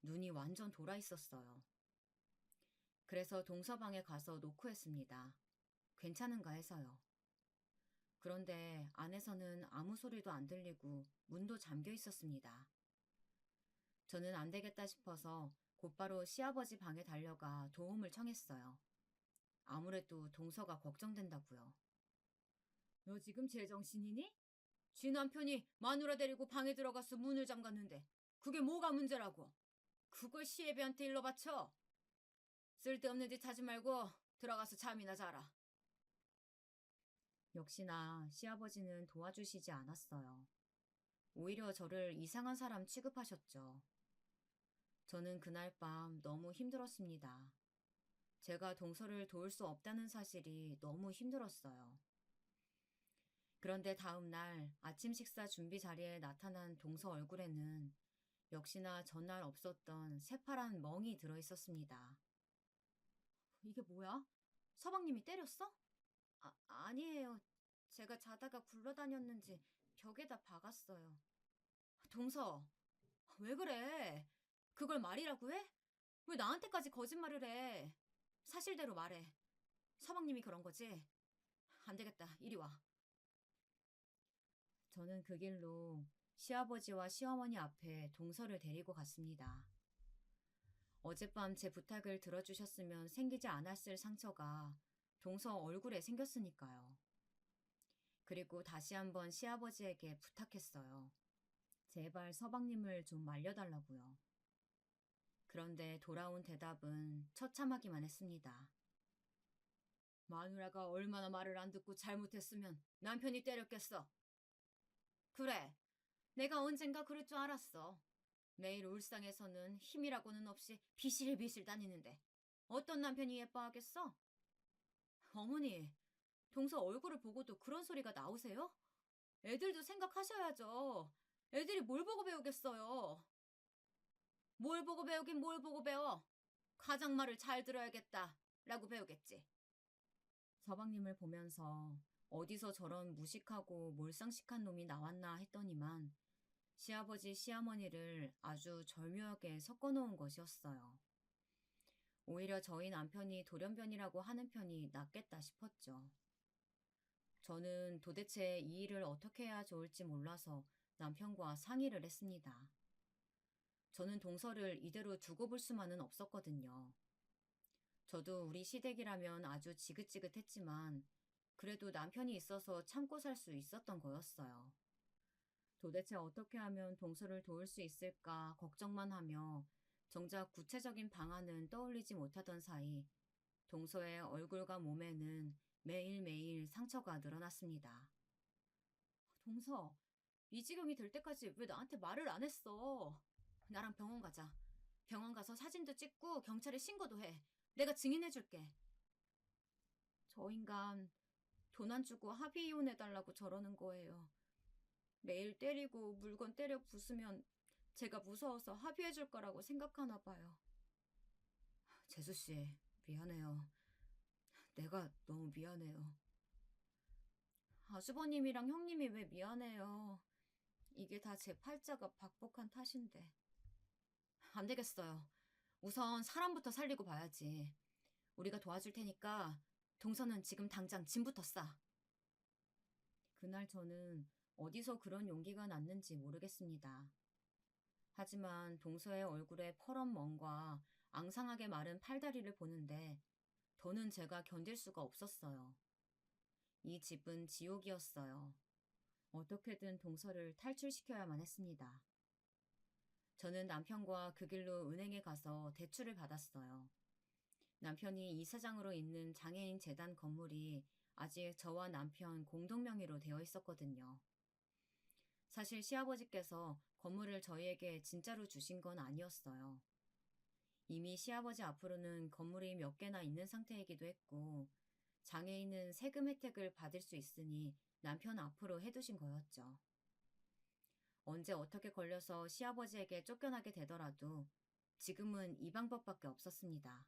눈이 완전 돌아 있었어요. 그래서 동서방에 가서 노크했습니다. 괜찮은가 해서요. 그런데 안에서는 아무 소리도 안 들리고 문도 잠겨 있었습니다. 저는 안 되겠다 싶어서 곧바로 시아버지 방에 달려가 도움을 청했어요. 아무래도 동서가 걱정된다고요. 너 지금 제정신이니? 쥐 남편이 마누라 데리고 방에 들어가서 문을 잠갔는데 그게 뭐가 문제라고? 그걸 시애비한테 일러 바쳐. 쓸데없는 짓 하지 말고 들어가서 잠이나 자라. 역시나 시아버지는 도와주시지 않았어요. 오히려 저를 이상한 사람 취급하셨죠. 저는 그날 밤 너무 힘들었습니다. 제가 동서를 도울 수 없다는 사실이 너무 힘들었어요. 그런데 다음 날 아침 식사 준비 자리에 나타난 동서 얼굴에는 역시나 전날 없었던 새파란 멍이 들어 있었습니다. 이게 뭐야? 서방님이 때렸어? 아니에요. 제가 자다가 굴러다녔는지 벽에다 박았어요. 동서, 왜 그래? 그걸 말이라고 해? 왜 나한테까지 거짓말을 해? 사실대로 말해. 서방님이 그런 거지? 안 되겠다. 이리 와. 저는 그 길로 시아버지와 시어머니 앞에 동서를 데리고 갔습니다. 어젯밤 제 부탁을 들어주셨으면 생기지 않았을 상처가 동서 얼굴에 생겼으니까요. 그리고 다시 한번 시아버지에게 부탁했어요. 제발 서방님을 좀 말려달라고요. 그런데 돌아온 대답은 처참하기만 했습니다. 마누라가 얼마나 말을 안 듣고 잘못했으면 남편이 때렸겠어. 그래, 내가 언젠가 그럴 줄 알았어. 매일 울상에서는 힘이라고는 없이 비실비실 다니는데 어떤 남편이 예뻐하겠어? 어머니, 동서 얼굴을 보고도 그런 소리가 나오세요? 애들도 생각하셔야죠. 애들이 뭘 보고 배우겠어요? 뭘 보고 배우긴 뭘 보고 배워? 가장 말을 잘 들어야겠다 라고 배우겠지. 서방님을 보면서 어디서 저런 무식하고 몰상식한 놈이 나왔나 했더니만 시아버지 시어머니를 아주 절묘하게 섞어놓은 것이었어요. 오히려 저희 남편이 돌연변이라고 하는 편이 낫겠다 싶었죠. 저는 도대체 이 일을 어떻게 해야 좋을지 몰라서 남편과 상의를 했습니다. 저는 동서를 이대로 두고 볼 수만은 없었거든요. 저도 우리 시댁이라면 아주 지긋지긋했지만 그래도 남편이 있어서 참고 살 수 있었던 거였어요. 도대체 어떻게 하면 동서를 도울 수 있을까 걱정만 하며 정작 구체적인 방안은 떠올리지 못하던 사이 동서의 얼굴과 몸에는 매일매일 상처가 늘어났습니다. 동서, 이 지경이 될 때까지 왜 나한테 말을 안 했어? 나랑 병원 가자. 병원 가서 사진도 찍고 경찰에 신고도 해. 내가 증인해줄게. 저 인간 돈 안 주고 합의 이혼해달라고 저러는 거예요. 매일 때리고 물건 때려 부수면 제가 무서워서 합의해줄 거라고 생각하나 봐요. 재수씨, 미안해요. 내가 너무 미안해요. 아주버님이랑 형님이 왜 미안해요. 이게 다 제 팔자가 박복한 탓인데. 안 되겠어요. 우선 사람부터 살리고 봐야지. 우리가 도와줄 테니까 동서는 지금 당장 짐부터 싸. 그날 저는 어디서 그런 용기가 났는지 모르겠습니다. 하지만 동서의 얼굴에 퍼런 멍과 앙상하게 마른 팔다리를 보는데 더는 제가 견딜 수가 없었어요. 이 집은 지옥이었어요. 어떻게든 동서를 탈출시켜야만 했습니다. 저는 남편과 그 길로 은행에 가서 대출을 받았어요. 남편이 이사장으로 있는 장애인 재단 건물이 아직 저와 남편 공동 명의로 되어 있었거든요. 사실 시아버지께서 건물을 저희에게 진짜로 주신 건 아니었어요. 이미 시아버지 앞으로는 건물이 몇 개나 있는 상태이기도 했고 장애인은 세금 혜택을 받을 수 있으니 남편 앞으로 해두신 거였죠. 언제 어떻게 걸려서 시아버지에게 쫓겨나게 되더라도 지금은 이 방법밖에 없었습니다.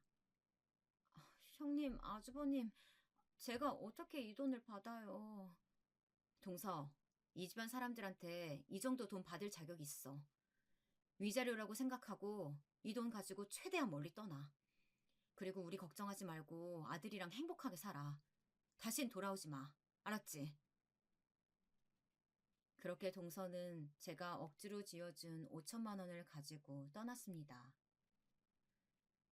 형님, 아주버님, 제가 어떻게 이 돈을 받아요? 동서, 이 집안 사람들한테 이 정도 돈 받을 자격이 있어. 위자료라고 생각하고 이 돈 가지고 최대한 멀리 떠나. 그리고 우리 걱정하지 말고 아들이랑 행복하게 살아. 다신 돌아오지 마. 알았지? 그렇게 동서는 제가 억지로 지어준 5천만 원을 가지고 떠났습니다.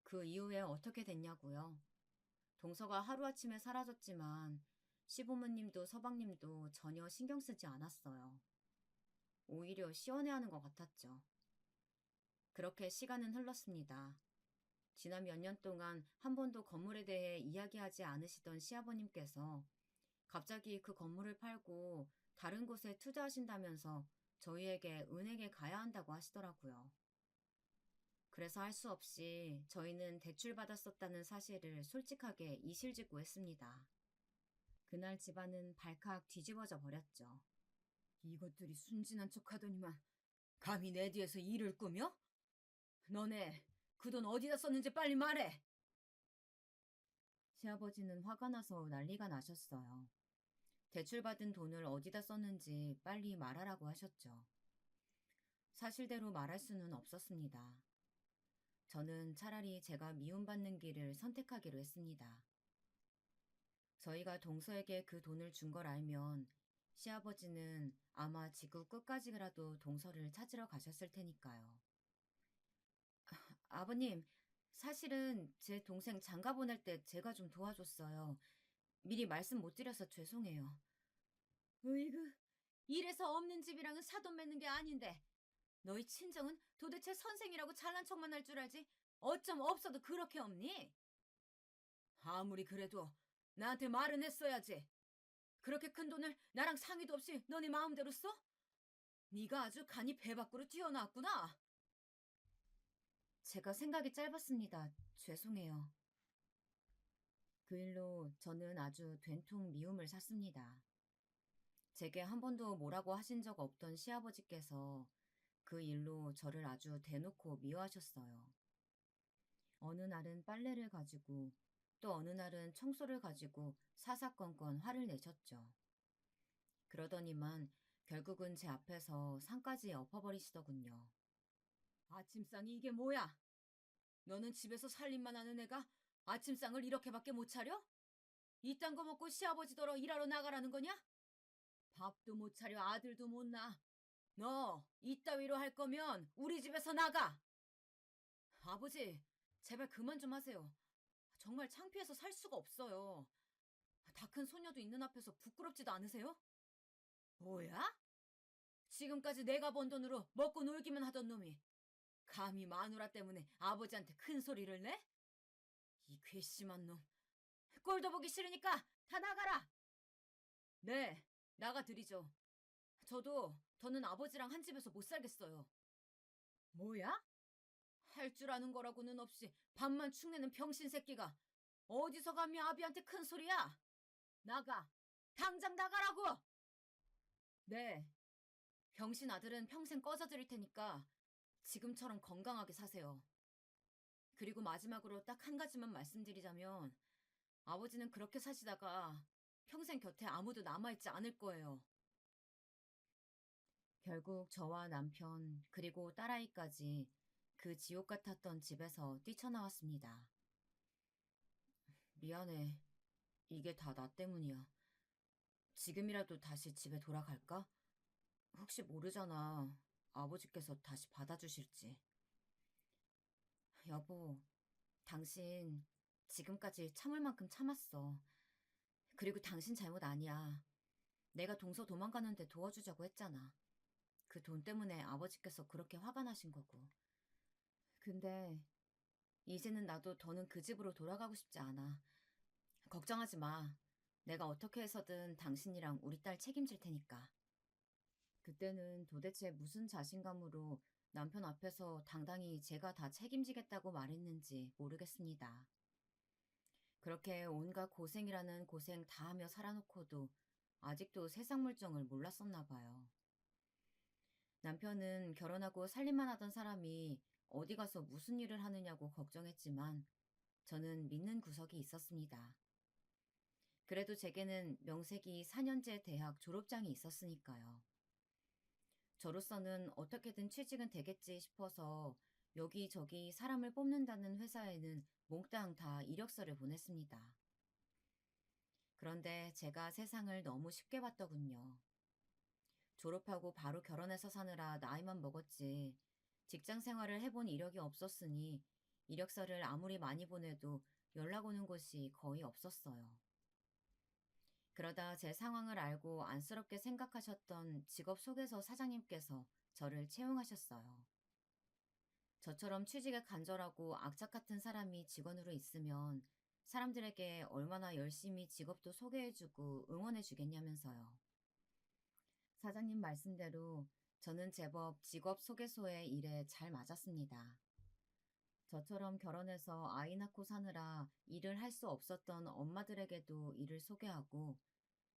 그 이후에 어떻게 됐냐고요? 동서가 하루아침에 사라졌지만 시부모님도 서방님도 전혀 신경 쓰지 않았어요. 오히려 시원해하는 것 같았죠. 그렇게 시간은 흘렀습니다. 지난 몇 년 동안 한 번도 건물에 대해 이야기하지 않으시던 시아버님께서 갑자기 그 건물을 팔고 다른 곳에 투자하신다면서 저희에게 은행에 가야 한다고 하시더라고요. 그래서 할 수 없이 저희는 대출받았었다는 사실을 솔직하게 이실직고했습니다. 그날 집안은 발칵 뒤집어져 버렸죠. 이것들이 순진한 척하더니만 감히 내 뒤에서 일을 꾸며? 너네 그 돈 어디다 썼는지 빨리 말해! 시아버지는 화가 나서 난리가 나셨어요. 대출받은 돈을 어디다 썼는지 빨리 말하라고 하셨죠. 사실대로 말할 수는 없었습니다. 저는 차라리 제가 미움받는 길을 선택하기로 했습니다. 저희가 동서에게 그 돈을 준 걸 알면 시아버지는 아마 지구 끝까지라도 동서를 찾으러 가셨을 테니까요. 아버님, 사실은 제 동생 장가 보낼 때 제가 좀 도와줬어요. 미리 말씀 못 드려서 죄송해요. 으이그, 이래서 없는 집이랑은 사돈 맺는 게 아닌데 너희 친정은 도대체 선생이라고 잘난 척만 할 줄 알지? 어쩜 없어도 그렇게 없니? 아무리 그래도 나한테 말은 했어야지. 그렇게 큰 돈을 나랑 상의도 없이 너네 마음대로 써? 네가 아주 간이 배 밖으로 튀어나왔구나. 제가 생각이 짧았습니다. 죄송해요. 그 일로 저는 아주 된통 미움을 샀습니다. 제게 한 번도 뭐라고 하신 적 없던 시아버지께서 그 일로 저를 아주 대놓고 미워하셨어요. 어느 날은 빨래를 가지고 또 어느 날은 청소를 가지고 사사건건 화를 내셨죠. 그러더니만 결국은 제 앞에서 상까지 엎어버리시더군요. 아침상이 이게 뭐야? 너는 집에서 살림만 하는 애가 아침상을 이렇게밖에 못 차려? 이딴 거 먹고 시아버지더러 일하러 나가라는 거냐? 밥도 못 차려 아들도 못 낳아. 너 이따위로 할 거면 우리 집에서 나가. 아버지, 제발 그만 좀 하세요. 정말 창피해서 살 수가 없어요. 다 큰 소녀도 있는 앞에서 부끄럽지도 않으세요? 뭐야? 지금까지 내가 번 돈으로 먹고 놀기만 하던 놈이 감히 마누라 때문에 아버지한테 큰 소리를 내? 이 괘씸한 놈. 꼴도 보기 싫으니까 다 나가라. 네, 나가드리죠. 저도 더는 아버지랑 한 집에서 못 살겠어요. 뭐야? 할 줄 아는 거라고는 없이 밥만 축내는 병신 새끼가 어디서 감히 아비한테 큰 소리야? 나가. 당장 나가라고! 네. 병신 아들은 평생 꺼져드릴 테니까 지금처럼 건강하게 사세요. 그리고 마지막으로 딱 한 가지만 말씀드리자면 아버지는 그렇게 사시다가 평생 곁에 아무도 남아있지 않을 거예요. 결국 저와 남편 그리고 딸아이까지 그 지옥 같았던 집에서 뛰쳐나왔습니다. 미안해. 이게 다 나 때문이야. 지금이라도 다시 집에 돌아갈까? 혹시 모르잖아. 아버지께서 다시 받아주실지. 여보, 당신 지금까지 참을 만큼 참았어. 그리고 당신 잘못 아니야. 내가 동서 도망가는데 도와주자고 했잖아. 그 돈 때문에 아버지께서 그렇게 화가 나신 거고. 근데 이제는 나도 더는 그 집으로 돌아가고 싶지 않아. 걱정하지 마. 내가 어떻게 해서든 당신이랑 우리 딸 책임질 테니까. 그때는 도대체 무슨 자신감으로 남편 앞에서 당당히 제가 다 책임지겠다고 말했는지 모르겠습니다. 그렇게 온갖 고생이라는 고생 다 하며 살아놓고도 아직도 세상 물정을 몰랐었나 봐요. 남편은 결혼하고 살림만 하던 사람이 어디 가서 무슨 일을 하느냐고 걱정했지만 저는 믿는 구석이 있었습니다. 그래도 제게는 명색이 4년제 대학 졸업장이 있었으니까요. 저로서는 어떻게든 취직은 되겠지 싶어서 여기저기 사람을 뽑는다는 회사에는 몽땅 다 이력서를 보냈습니다. 그런데 제가 세상을 너무 쉽게 봤더군요. 졸업하고 바로 결혼해서 사느라 나이만 먹었지 직장 생활을 해본 이력이 없었으니 이력서를 아무리 많이 보내도 연락 오는 곳이 거의 없었어요. 그러다 제 상황을 알고 안쓰럽게 생각하셨던 직업소개서 사장님께서 저를 채용하셨어요. 저처럼 취직에 간절하고 악착 같은 사람이 직원으로 있으면 사람들에게 얼마나 열심히 직업도 소개해주고 응원해주겠냐면서요. 사장님 말씀대로 저는 제법 직업 소개소의 일에 잘 맞았습니다. 저처럼 결혼해서 아이 낳고 사느라 일을 할 수 없었던 엄마들에게도 일을 소개하고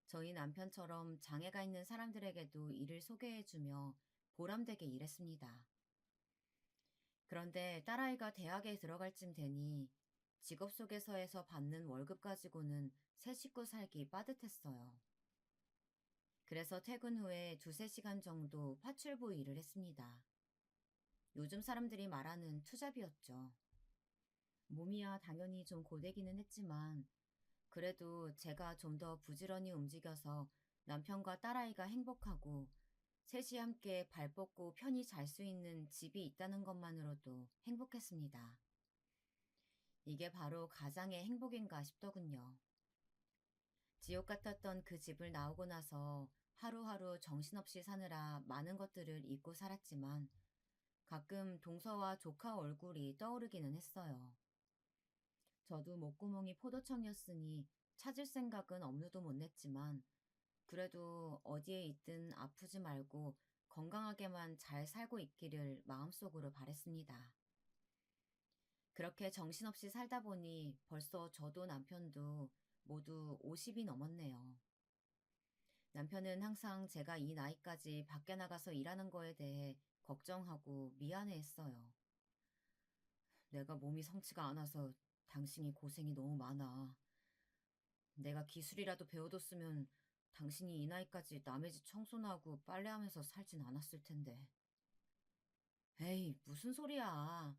저희 남편처럼 장애가 있는 사람들에게도 일을 소개해주며 보람되게 일했습니다. 그런데 딸아이가 대학에 들어갈 쯤 되니 직업소개서에서 받는 월급 가지고는 새 식구 살기 빠듯했어요. 그래서 퇴근 후에 2~3시간 정도 파출부 일을 했습니다. 요즘 사람들이 말하는 투잡이었죠. 몸이야 당연히 좀 고되기는 했지만 그래도 제가 좀 더 부지런히 움직여서 남편과 딸아이가 행복하고 셋이 함께 발 뻗고 편히 잘 수 있는 집이 있다는 것만으로도 행복했습니다. 이게 바로 가장의 행복인가 싶더군요. 지옥 같았던 그 집을 나오고 나서 하루하루 정신없이 사느라 많은 것들을 잊고 살았지만 가끔 동서와 조카 얼굴이 떠오르기는 했어요. 저도 목구멍이 포도청이었으니 찾을 생각은 엄두도 못 냈지만 그래도 어디에 있든 아프지 말고 건강하게만 잘 살고 있기를 마음속으로 바랬습니다. 그렇게 정신없이 살다 보니 벌써 저도 남편도 모두 50이 넘었네요. 남편은 항상 제가 이 나이까지 밖에 나가서 일하는 거에 대해 걱정하고 미안해 했어요. 내가 몸이 성치가 않아서 당신이 고생이 너무 많아. 내가 기술이라도 배워뒀으면 당신이 이 나이까지 남의 집 청소나 하고 빨래하면서 살진 않았을 텐데. 에이, 무슨 소리야.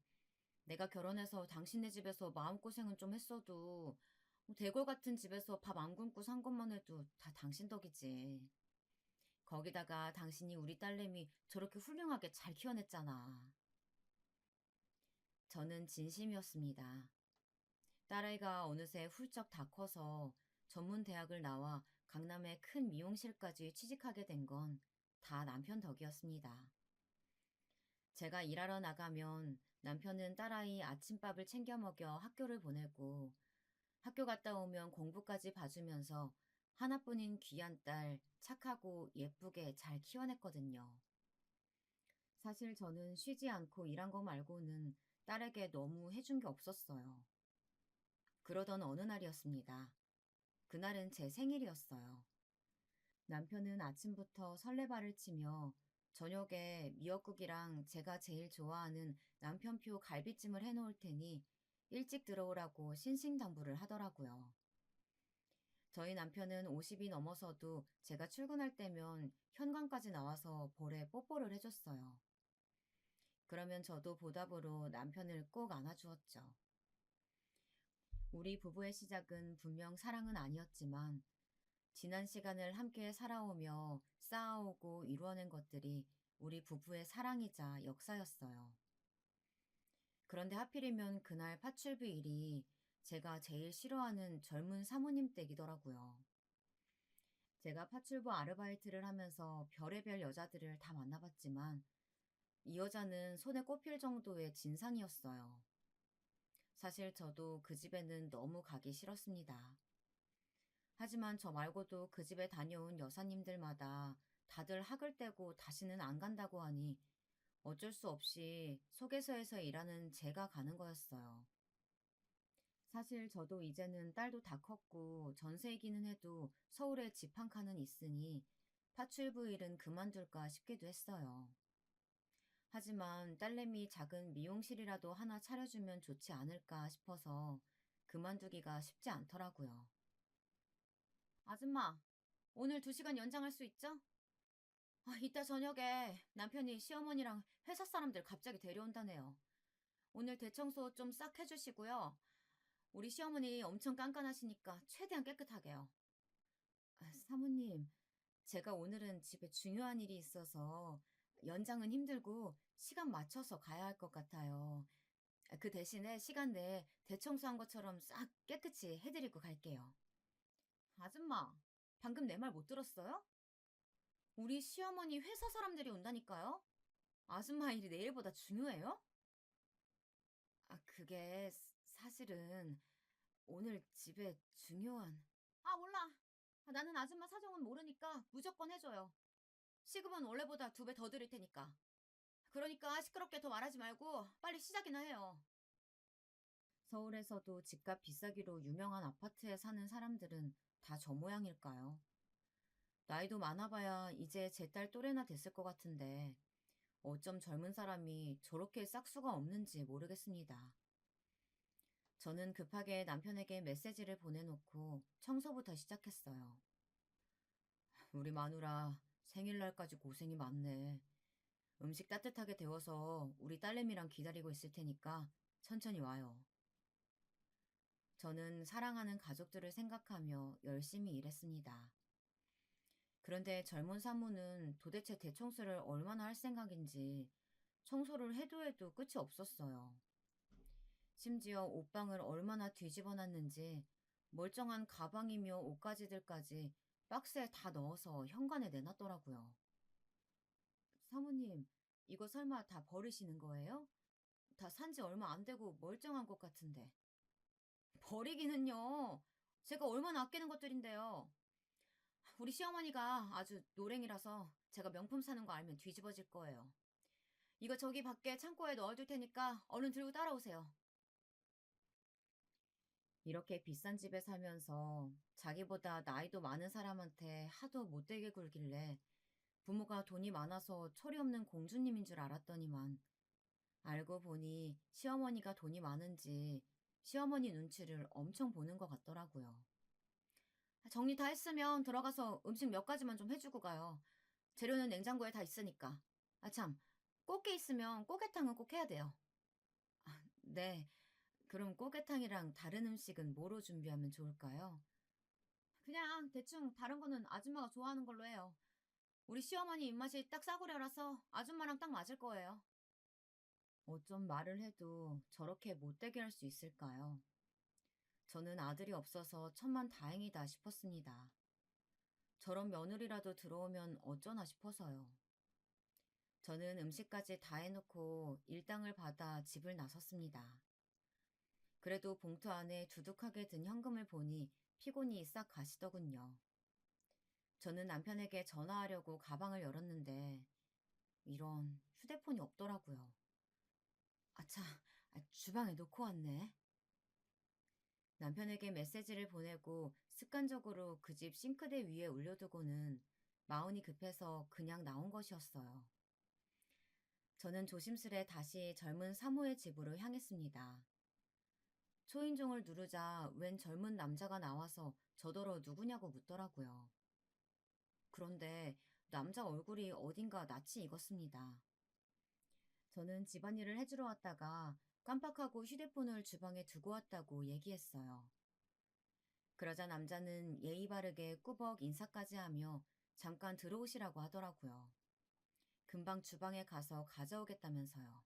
내가 결혼해서 당신네 집에서 마음고생은 좀 했어도 대골 같은 집에서 밥 안 굶고 산 것만 해도 다 당신 덕이지. 거기다가 당신이 우리 딸내미 저렇게 훌륭하게 잘 키워냈잖아. 저는 진심이었습니다. 딸아이가 어느새 훌쩍 다 커서 전문 대학을 나와 강남의 큰 미용실까지 취직하게 된 건 다 남편 덕이었습니다. 제가 일하러 나가면 남편은 딸아이 아침밥을 챙겨 먹여 학교를 보내고 학교 갔다 오면 공부까지 봐주면서 하나뿐인 귀한 딸 착하고 예쁘게 잘 키워냈거든요. 사실 저는 쉬지 않고 일한 거 말고는 딸에게 너무 해준 게 없었어요. 그러던 어느 날이었습니다. 그날은 제 생일이었어요. 남편은 아침부터 설레발을 치며 저녁에 미역국이랑 제가 제일 좋아하는 남편표 갈비찜을 해놓을 테니 일찍 들어오라고 신신당부를 하더라고요. 저희 남편은 50이 넘어서도 제가 출근할 때면 현관까지 나와서 볼에 뽀뽀를 해줬어요. 그러면 저도 보답으로 남편을 꼭 안아주었죠. 우리 부부의 시작은 분명 사랑은 아니었지만 지난 시간을 함께 살아오며 쌓아오고 이루어낸 것들이 우리 부부의 사랑이자 역사였어요. 그런데 하필이면 그날 파출부일이 제가 제일 싫어하는 젊은 사모님 댁이더라고요. 제가 파출부 아르바이트를 하면서 별의별 여자들을 다 만나봤지만 이 여자는 손에 꼽힐 정도의 진상이었어요. 사실 저도 그 집에는 너무 가기 싫었습니다. 하지만 저 말고도 그 집에 다녀온 여사님들마다 다들 학을 떼고 다시는 안 간다고 하니 어쩔 수 없이 소개서에서 일하는 제가 가는 거였어요. 사실 저도 이제는 딸도 다 컸고 전세이기는 해도 서울에 집 한 칸은 있으니 파출부 일은 그만둘까 싶기도 했어요. 하지만 딸내미 작은 미용실이라도 하나 차려주면 좋지 않을까 싶어서 그만두기가 쉽지 않더라고요. 아줌마, 오늘 2시간 연장할 수 있죠? 이따 저녁에 남편이 시어머니랑 회사 사람들 갑자기 데려온다네요. 오늘 대청소 좀 싹 해주시고요. 우리 시어머니 엄청 깐깐하시니까 최대한 깨끗하게요. 사모님, 제가 오늘은 집에 중요한 일이 있어서 연장은 힘들고 시간 맞춰서 가야 할 것 같아요. 그 대신에 시간 내에 대청소한 것처럼 싹 깨끗이 해드리고 갈게요. 아줌마, 방금 내 말 못 들었어요? 우리 시어머니 회사 사람들이 온다니까요? 아줌마 일이 내일보다 중요해요? 그게 사실은 오늘 집에 중요한... 몰라. 나는 아줌마 사정은 모르니까 무조건 해줘요. 시급은 원래보다 2배 더 드릴 테니까. 그러니까 시끄럽게 더 말하지 말고 빨리 시작이나 해요. 서울에서도 집값 비싸기로 유명한 아파트에 사는 사람들은 다 저 모양일까요? 나이도 많아봐야 이제 제 딸 또래나 됐을 것 같은데 어쩜 젊은 사람이 저렇게 싹수가 없는지 모르겠습니다. 저는 급하게 남편에게 메시지를 보내놓고 청소부터 시작했어요. 우리 마누라 생일날까지 고생이 많네. 음식 따뜻하게 데워서 우리 딸내미랑 기다리고 있을 테니까 천천히 와요. 저는 사랑하는 가족들을 생각하며 열심히 일했습니다. 그런데 젊은 사모는 도대체 대청소를 얼마나 할 생각인지 청소를 해도 해도 끝이 없었어요. 심지어 옷방을 얼마나 뒤집어 놨는지 멀쩡한 가방이며 옷가지들까지 박스에 다 넣어서 현관에 내놨더라고요. 사모님, 이거 설마 다 버리시는 거예요? 다 산지 얼마 안 되고 멀쩡한 것 같은데. 버리기는요. 제가 얼마나 아끼는 것들인데요. 우리 시어머니가 아주 노랭이라서 제가 명품 사는 거 알면 뒤집어질 거예요. 이거 저기 밖에 창고에 넣어둘 테니까 얼른 들고 따라오세요. 이렇게 비싼 집에 살면서 자기보다 나이도 많은 사람한테 하도 못되게 굴길래 부모가 돈이 많아서 철이 없는 공주님인 줄 알았더니만 알고 보니 시어머니가 돈이 많은지 시어머니 눈치를 엄청 보는 것 같더라고요. 정리 다 했으면 들어가서 음식 몇 가지만 좀 해주고 가요. 재료는 냉장고에 다 있으니까. 아, 참. 꽃게 있으면 꽃게탕은 꼭 해야 돼요. 네. 그럼 꽃게탕이랑 다른 음식은 뭐로 준비하면 좋을까요? 그냥 대충 다른 거는 아줌마가 좋아하는 걸로 해요. 우리 시어머니 입맛이 딱 싸구려라서 아줌마랑 딱 맞을 거예요. 어쩜 말을 해도 저렇게 못되게 할 수 있을까요? 저는 아들이 없어서 천만 다행이다 싶었습니다. 저런 며느리라도 들어오면 어쩌나 싶어서요. 저는 음식까지 다 해놓고 일당을 받아 집을 나섰습니다. 그래도 봉투 안에 두둑하게 든 현금을 보니 피곤이 싹 가시더군요. 저는 남편에게 전화하려고 가방을 열었는데 이런 휴대폰이 없더라고요. 아차, 주방에 놓고 왔네. 남편에게 메시지를 보내고 습관적으로 그 집 싱크대 위에 올려두고는 마음이 급해서 그냥 나온 것이었어요. 저는 조심스레 다시 젊은 사모의 집으로 향했습니다. 초인종을 누르자 웬 젊은 남자가 나와서 저더러 누구냐고 묻더라고요. 그런데 남자 얼굴이 어딘가 낯이 익었습니다. 저는 집안일을 해주러 왔다가 깜빡하고 휴대폰을 주방에 두고 왔다고 얘기했어요. 그러자 남자는 예의 바르게 꾸벅 인사까지 하며 잠깐 들어오시라고 하더라고요. 금방 주방에 가서 가져오겠다면서요.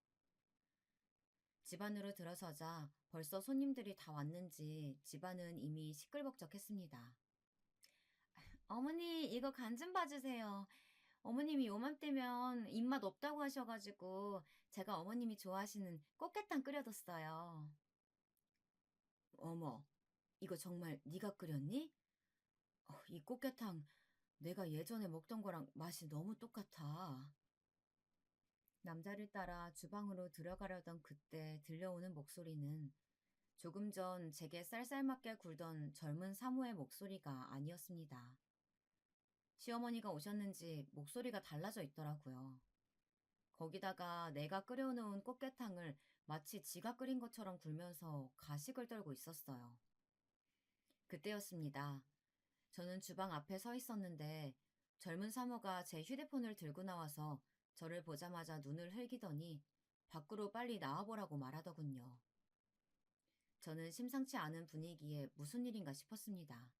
집 안으로 들어서자 벌써 손님들이 다 왔는지 집안은 이미 시끌벅적했습니다. 어머니, 이거 간 좀 봐주세요. 어머님이 요맘때면 입맛 없다고 하셔가지고 제가 어머님이 좋아하시는 꽃게탕 끓여뒀어요. 어머, 이거 정말 네가 끓였니? 이 꽃게탕 내가 예전에 먹던 거랑 맛이 너무 똑같아. 남자를 따라 주방으로 들어가려던 그때 들려오는 목소리는 조금 전 제게 쌀쌀맞게 굴던 젊은 사모의 목소리가 아니었습니다. 시어머니가 오셨는지 목소리가 달라져 있더라고요. 거기다가 내가 끓여놓은 꽃게탕을 마치 지가 끓인 것처럼 굴면서 가식을 떨고 있었어요. 그때였습니다. 저는 주방 앞에 서 있었는데 젊은 사모가 제 휴대폰을 들고 나와서 저를 보자마자 눈을 흘기더니 밖으로 빨리 나와보라고 말하더군요. 저는 심상치 않은 분위기에 무슨 일인가 싶었습니다.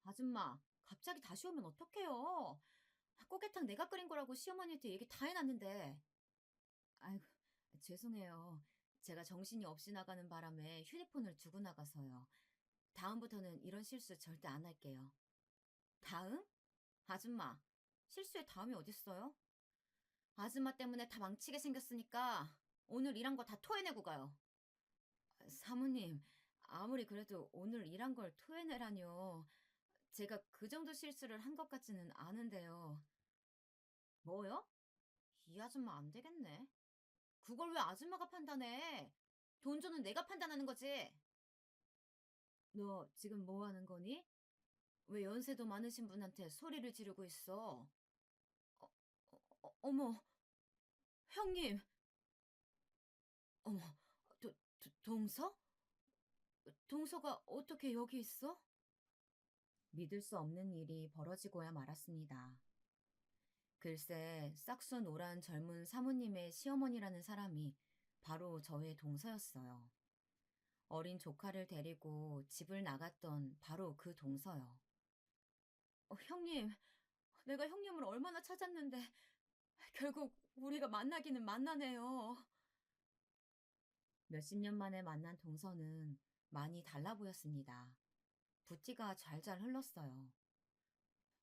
아줌마, 갑자기 다시 오면 어떡해요? 꽃게탕 내가 끓인 거라고 시어머니한테 얘기 다 해놨는데. 아이고, 죄송해요. 제가 정신이 없이 나가는 바람에 휴대폰을 두고 나가서요. 다음부터는 이런 실수 절대 안 할게요. 다음? 아줌마, 실수에 다음이 어딨어요? 아줌마 때문에 다 망치게 생겼으니까 오늘 일한 거 다 토해내고 가요. 사모님, 아무리 그래도 오늘 일한 걸 토해내라뇨. 제가 그 정도 실수를 한 것 같지는 않은데요. 뭐요? 이 아줌마 안 되겠네. 그걸 왜 아줌마가 판단해? 돈조는 내가 판단하는 거지. 너 지금 뭐 하는 거니? 왜 연세도 많으신 분한테 소리를 지르고 있어? 어머, 형님. 어머, 동서? 동서가 어떻게 여기 있어? 믿을 수 없는 일이 벌어지고야 말았습니다. 글쎄, 싹수 노란 젊은 사모님의 시어머니라는 사람이 바로 저의 동서였어요. 어린 조카를 데리고 집을 나갔던 바로 그 동서요. 형님, 내가 형님을 얼마나 찾았는데 결국 우리가 만나기는 만나네요. 몇십 년 만에 만난 동서는 많이 달라 보였습니다. 붓기가 잘잘 흘렀어요.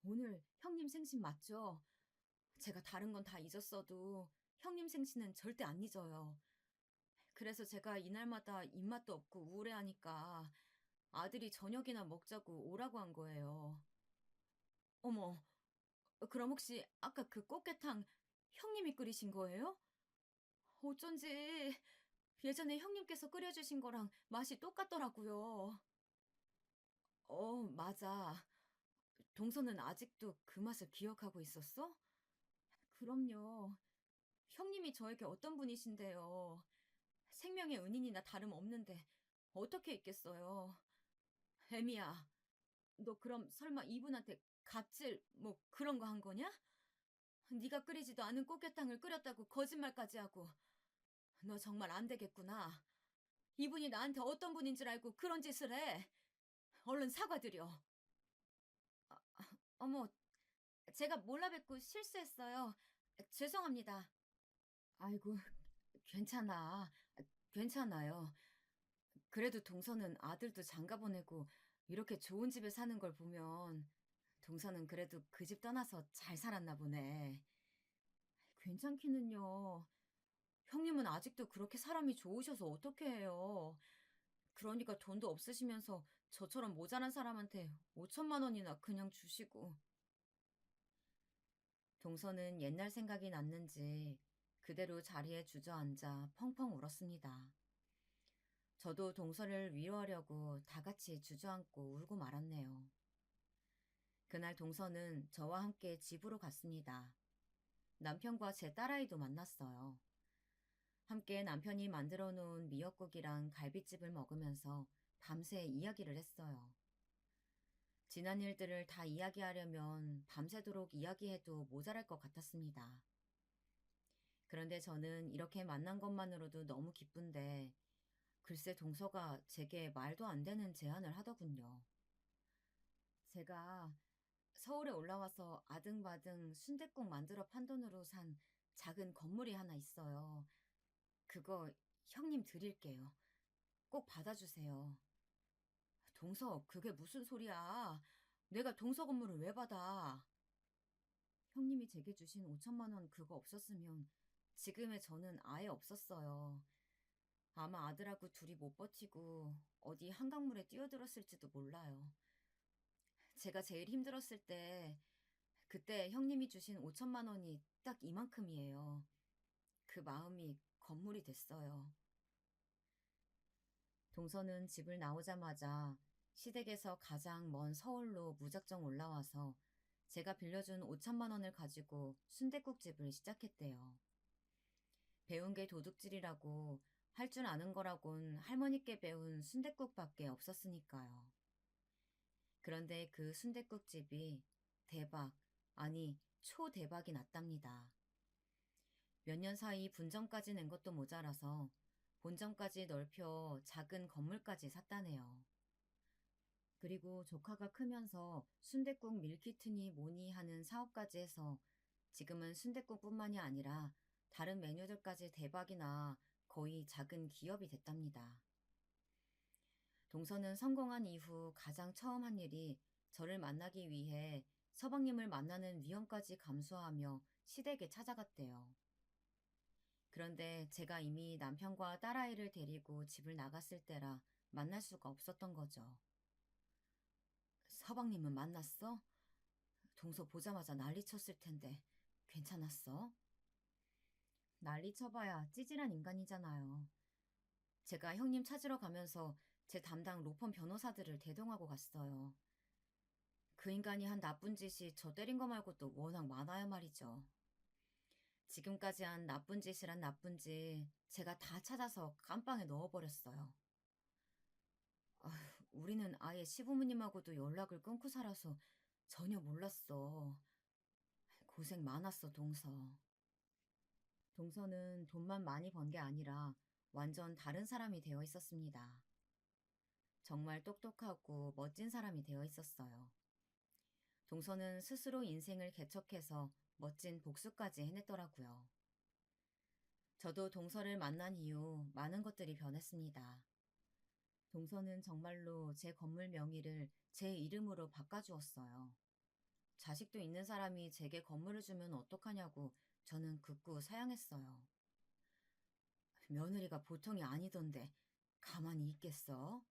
오늘 형님 생신 맞죠? 제가 다른 건 다 잊었어도 형님 생신은 절대 안 잊어요. 그래서 제가 이날마다 입맛도 없고 우울해하니까 아들이 저녁이나 먹자고 오라고 한 거예요. 어머, 그럼 혹시 아까 그 꽃게탕 형님이 끓이신 거예요? 어쩐지 예전에 형님께서 끓여주신 거랑 맛이 똑같더라고요. 맞아. 동서는 아직도 그 맛을 기억하고 있었어? 그럼요. 형님이 저에게 어떤 분이신데요. 생명의 은인이나 다름없는데 어떻게 있겠어요. 애미야, 너 그럼 설마 이분한테 갑질 뭐 그런 거 한 거냐? 네가 끓이지도 않은 꽃게탕을 끓였다고 거짓말까지 하고. 너 정말 안 되겠구나. 이분이 나한테 어떤 분인 줄 알고 그런 짓을 해. 얼른 사과드려. 어머, 제가 몰라 뵙고 실수했어요. 죄송합니다. 아이고, 괜찮아. 괜찮아요. 그래도 동서는 아들도 장가 보내고 이렇게 좋은 집에 사는 걸 보면 동서는 그래도 그 집 떠나서 잘 살았나 보네. 괜찮기는요. 형님은 아직도 그렇게 사람이 좋으셔서 어떻게 해요. 그러니까 돈도 없으시면서 저처럼 모자란 사람한테 5천만 원이나 그냥 주시고. 동서는 옛날 생각이 났는지 그대로 자리에 주저앉아 펑펑 울었습니다. 저도 동서를 위로하려고 다 같이 주저앉고 울고 말았네요. 그날 동서는 저와 함께 집으로 갔습니다. 남편과 제 딸아이도 만났어요. 함께 남편이 만들어 놓은 미역국이랑 갈비찜을 먹으면서 밤새 이야기를 했어요. 지난 일들을 다 이야기하려면 밤새도록 이야기해도 모자랄 것 같았습니다. 그런데 저는 이렇게 만난 것만으로도 너무 기쁜데 글쎄 동서가 제게 말도 안 되는 제안을 하더군요. 제가 서울에 올라와서 아등바등 순댓국 만들어 판 돈으로 산 작은 건물이 하나 있어요. 그거 형님 드릴게요. 꼭 받아주세요. 동서, 그게 무슨 소리야? 내가 동서 건물을 왜 받아? 형님이 제게 주신 5천만 원 그거 없었으면 지금의 저는 아예 없었어요. 아마 아들하고 둘이 못 버티고 어디 한강물에 뛰어들었을지도 몰라요. 제가 제일 힘들었을 때 그때 형님이 주신 5천만 원이 딱 이만큼이에요. 그 마음이 건물이 됐어요. 동서는 집을 나오자마자 시댁에서 가장 먼 서울로 무작정 올라와서 제가 빌려준 5천만 원을 가지고 순댓국집을 시작했대요. 배운 게 도둑질이라고 할 줄 아는 거라곤 할머니께 배운 순댓국밖에 없었으니까요. 그런데 그 순댓국집이 대박, 아니 초대박이 났답니다. 몇 년 사이 분점까지 낸 것도 모자라서 본점까지 넓혀 작은 건물까지 샀다네요. 그리고 조카가 크면서 순댓국 밀키트니 뭐니 하는 사업까지 해서 지금은 순댓국뿐만이 아니라 다른 메뉴들까지 대박이 나 거의 작은 기업이 됐답니다. 동서는 성공한 이후 가장 처음 한 일이 저를 만나기 위해 서방님을 만나는 위험까지 감수하며 시댁에 찾아갔대요. 그런데 제가 이미 남편과 딸아이를 데리고 집을 나갔을 때라 만날 수가 없었던 거죠. 서방님은 만났어? 동서 보자마자 난리 쳤을 텐데 괜찮았어? 난리 쳐봐야 찌질한 인간이잖아요. 제가 형님 찾으러 가면서 제 담당 로펌 변호사들을 대동하고 갔어요. 그 인간이 한 나쁜 짓이 저 때린 거 말고도 워낙 많아요 말이죠. 지금까지 한 나쁜 짓이란 나쁜 짓 제가 다 찾아서 깜빵에 넣어버렸어요. 우리는 아예 시부모님하고도 연락을 끊고 살아서 전혀 몰랐어. 고생 많았어, 동서. 동서는 돈만 많이 번 게 아니라 완전 다른 사람이 되어 있었습니다. 정말 똑똑하고 멋진 사람이 되어 있었어요. 동서는 스스로 인생을 개척해서 멋진 복수까지 해냈더라고요. 저도 동서를 만난 이후 많은 것들이 변했습니다. 동서는 정말로 제 건물 명의를 제 이름으로 바꿔주었어요. 자식도 있는 사람이 제게 건물을 주면 어떡하냐고 저는 극구 사양했어요. 며느리가 보통이 아니던데 가만히 있겠어?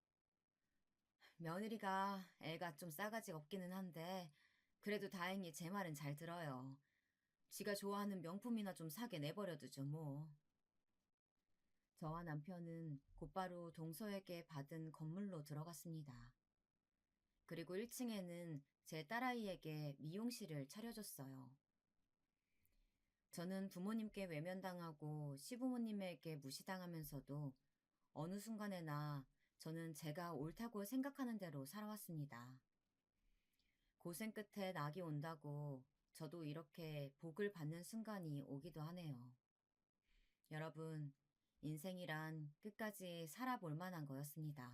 며느리가 애가 좀 싸가지 없기는 한데 그래도 다행히 제 말은 잘 들어요. 지가 좋아하는 명품이나 좀 사게 내버려두죠 뭐. 저와 남편은 곧바로 동서에게 받은 건물로 들어갔습니다. 그리고 1층에는 제 딸아이에게 미용실을 차려줬어요. 저는 부모님께 외면당하고 시부모님에게 무시당하면서도 어느 순간에나 저는 제가 옳다고 생각하는 대로 살아왔습니다. 고생 끝에 낙이 온다고 저도 이렇게 복을 받는 순간이 오기도 하네요. 여러분, 인생이란 끝까지 살아볼 만한 거였습니다.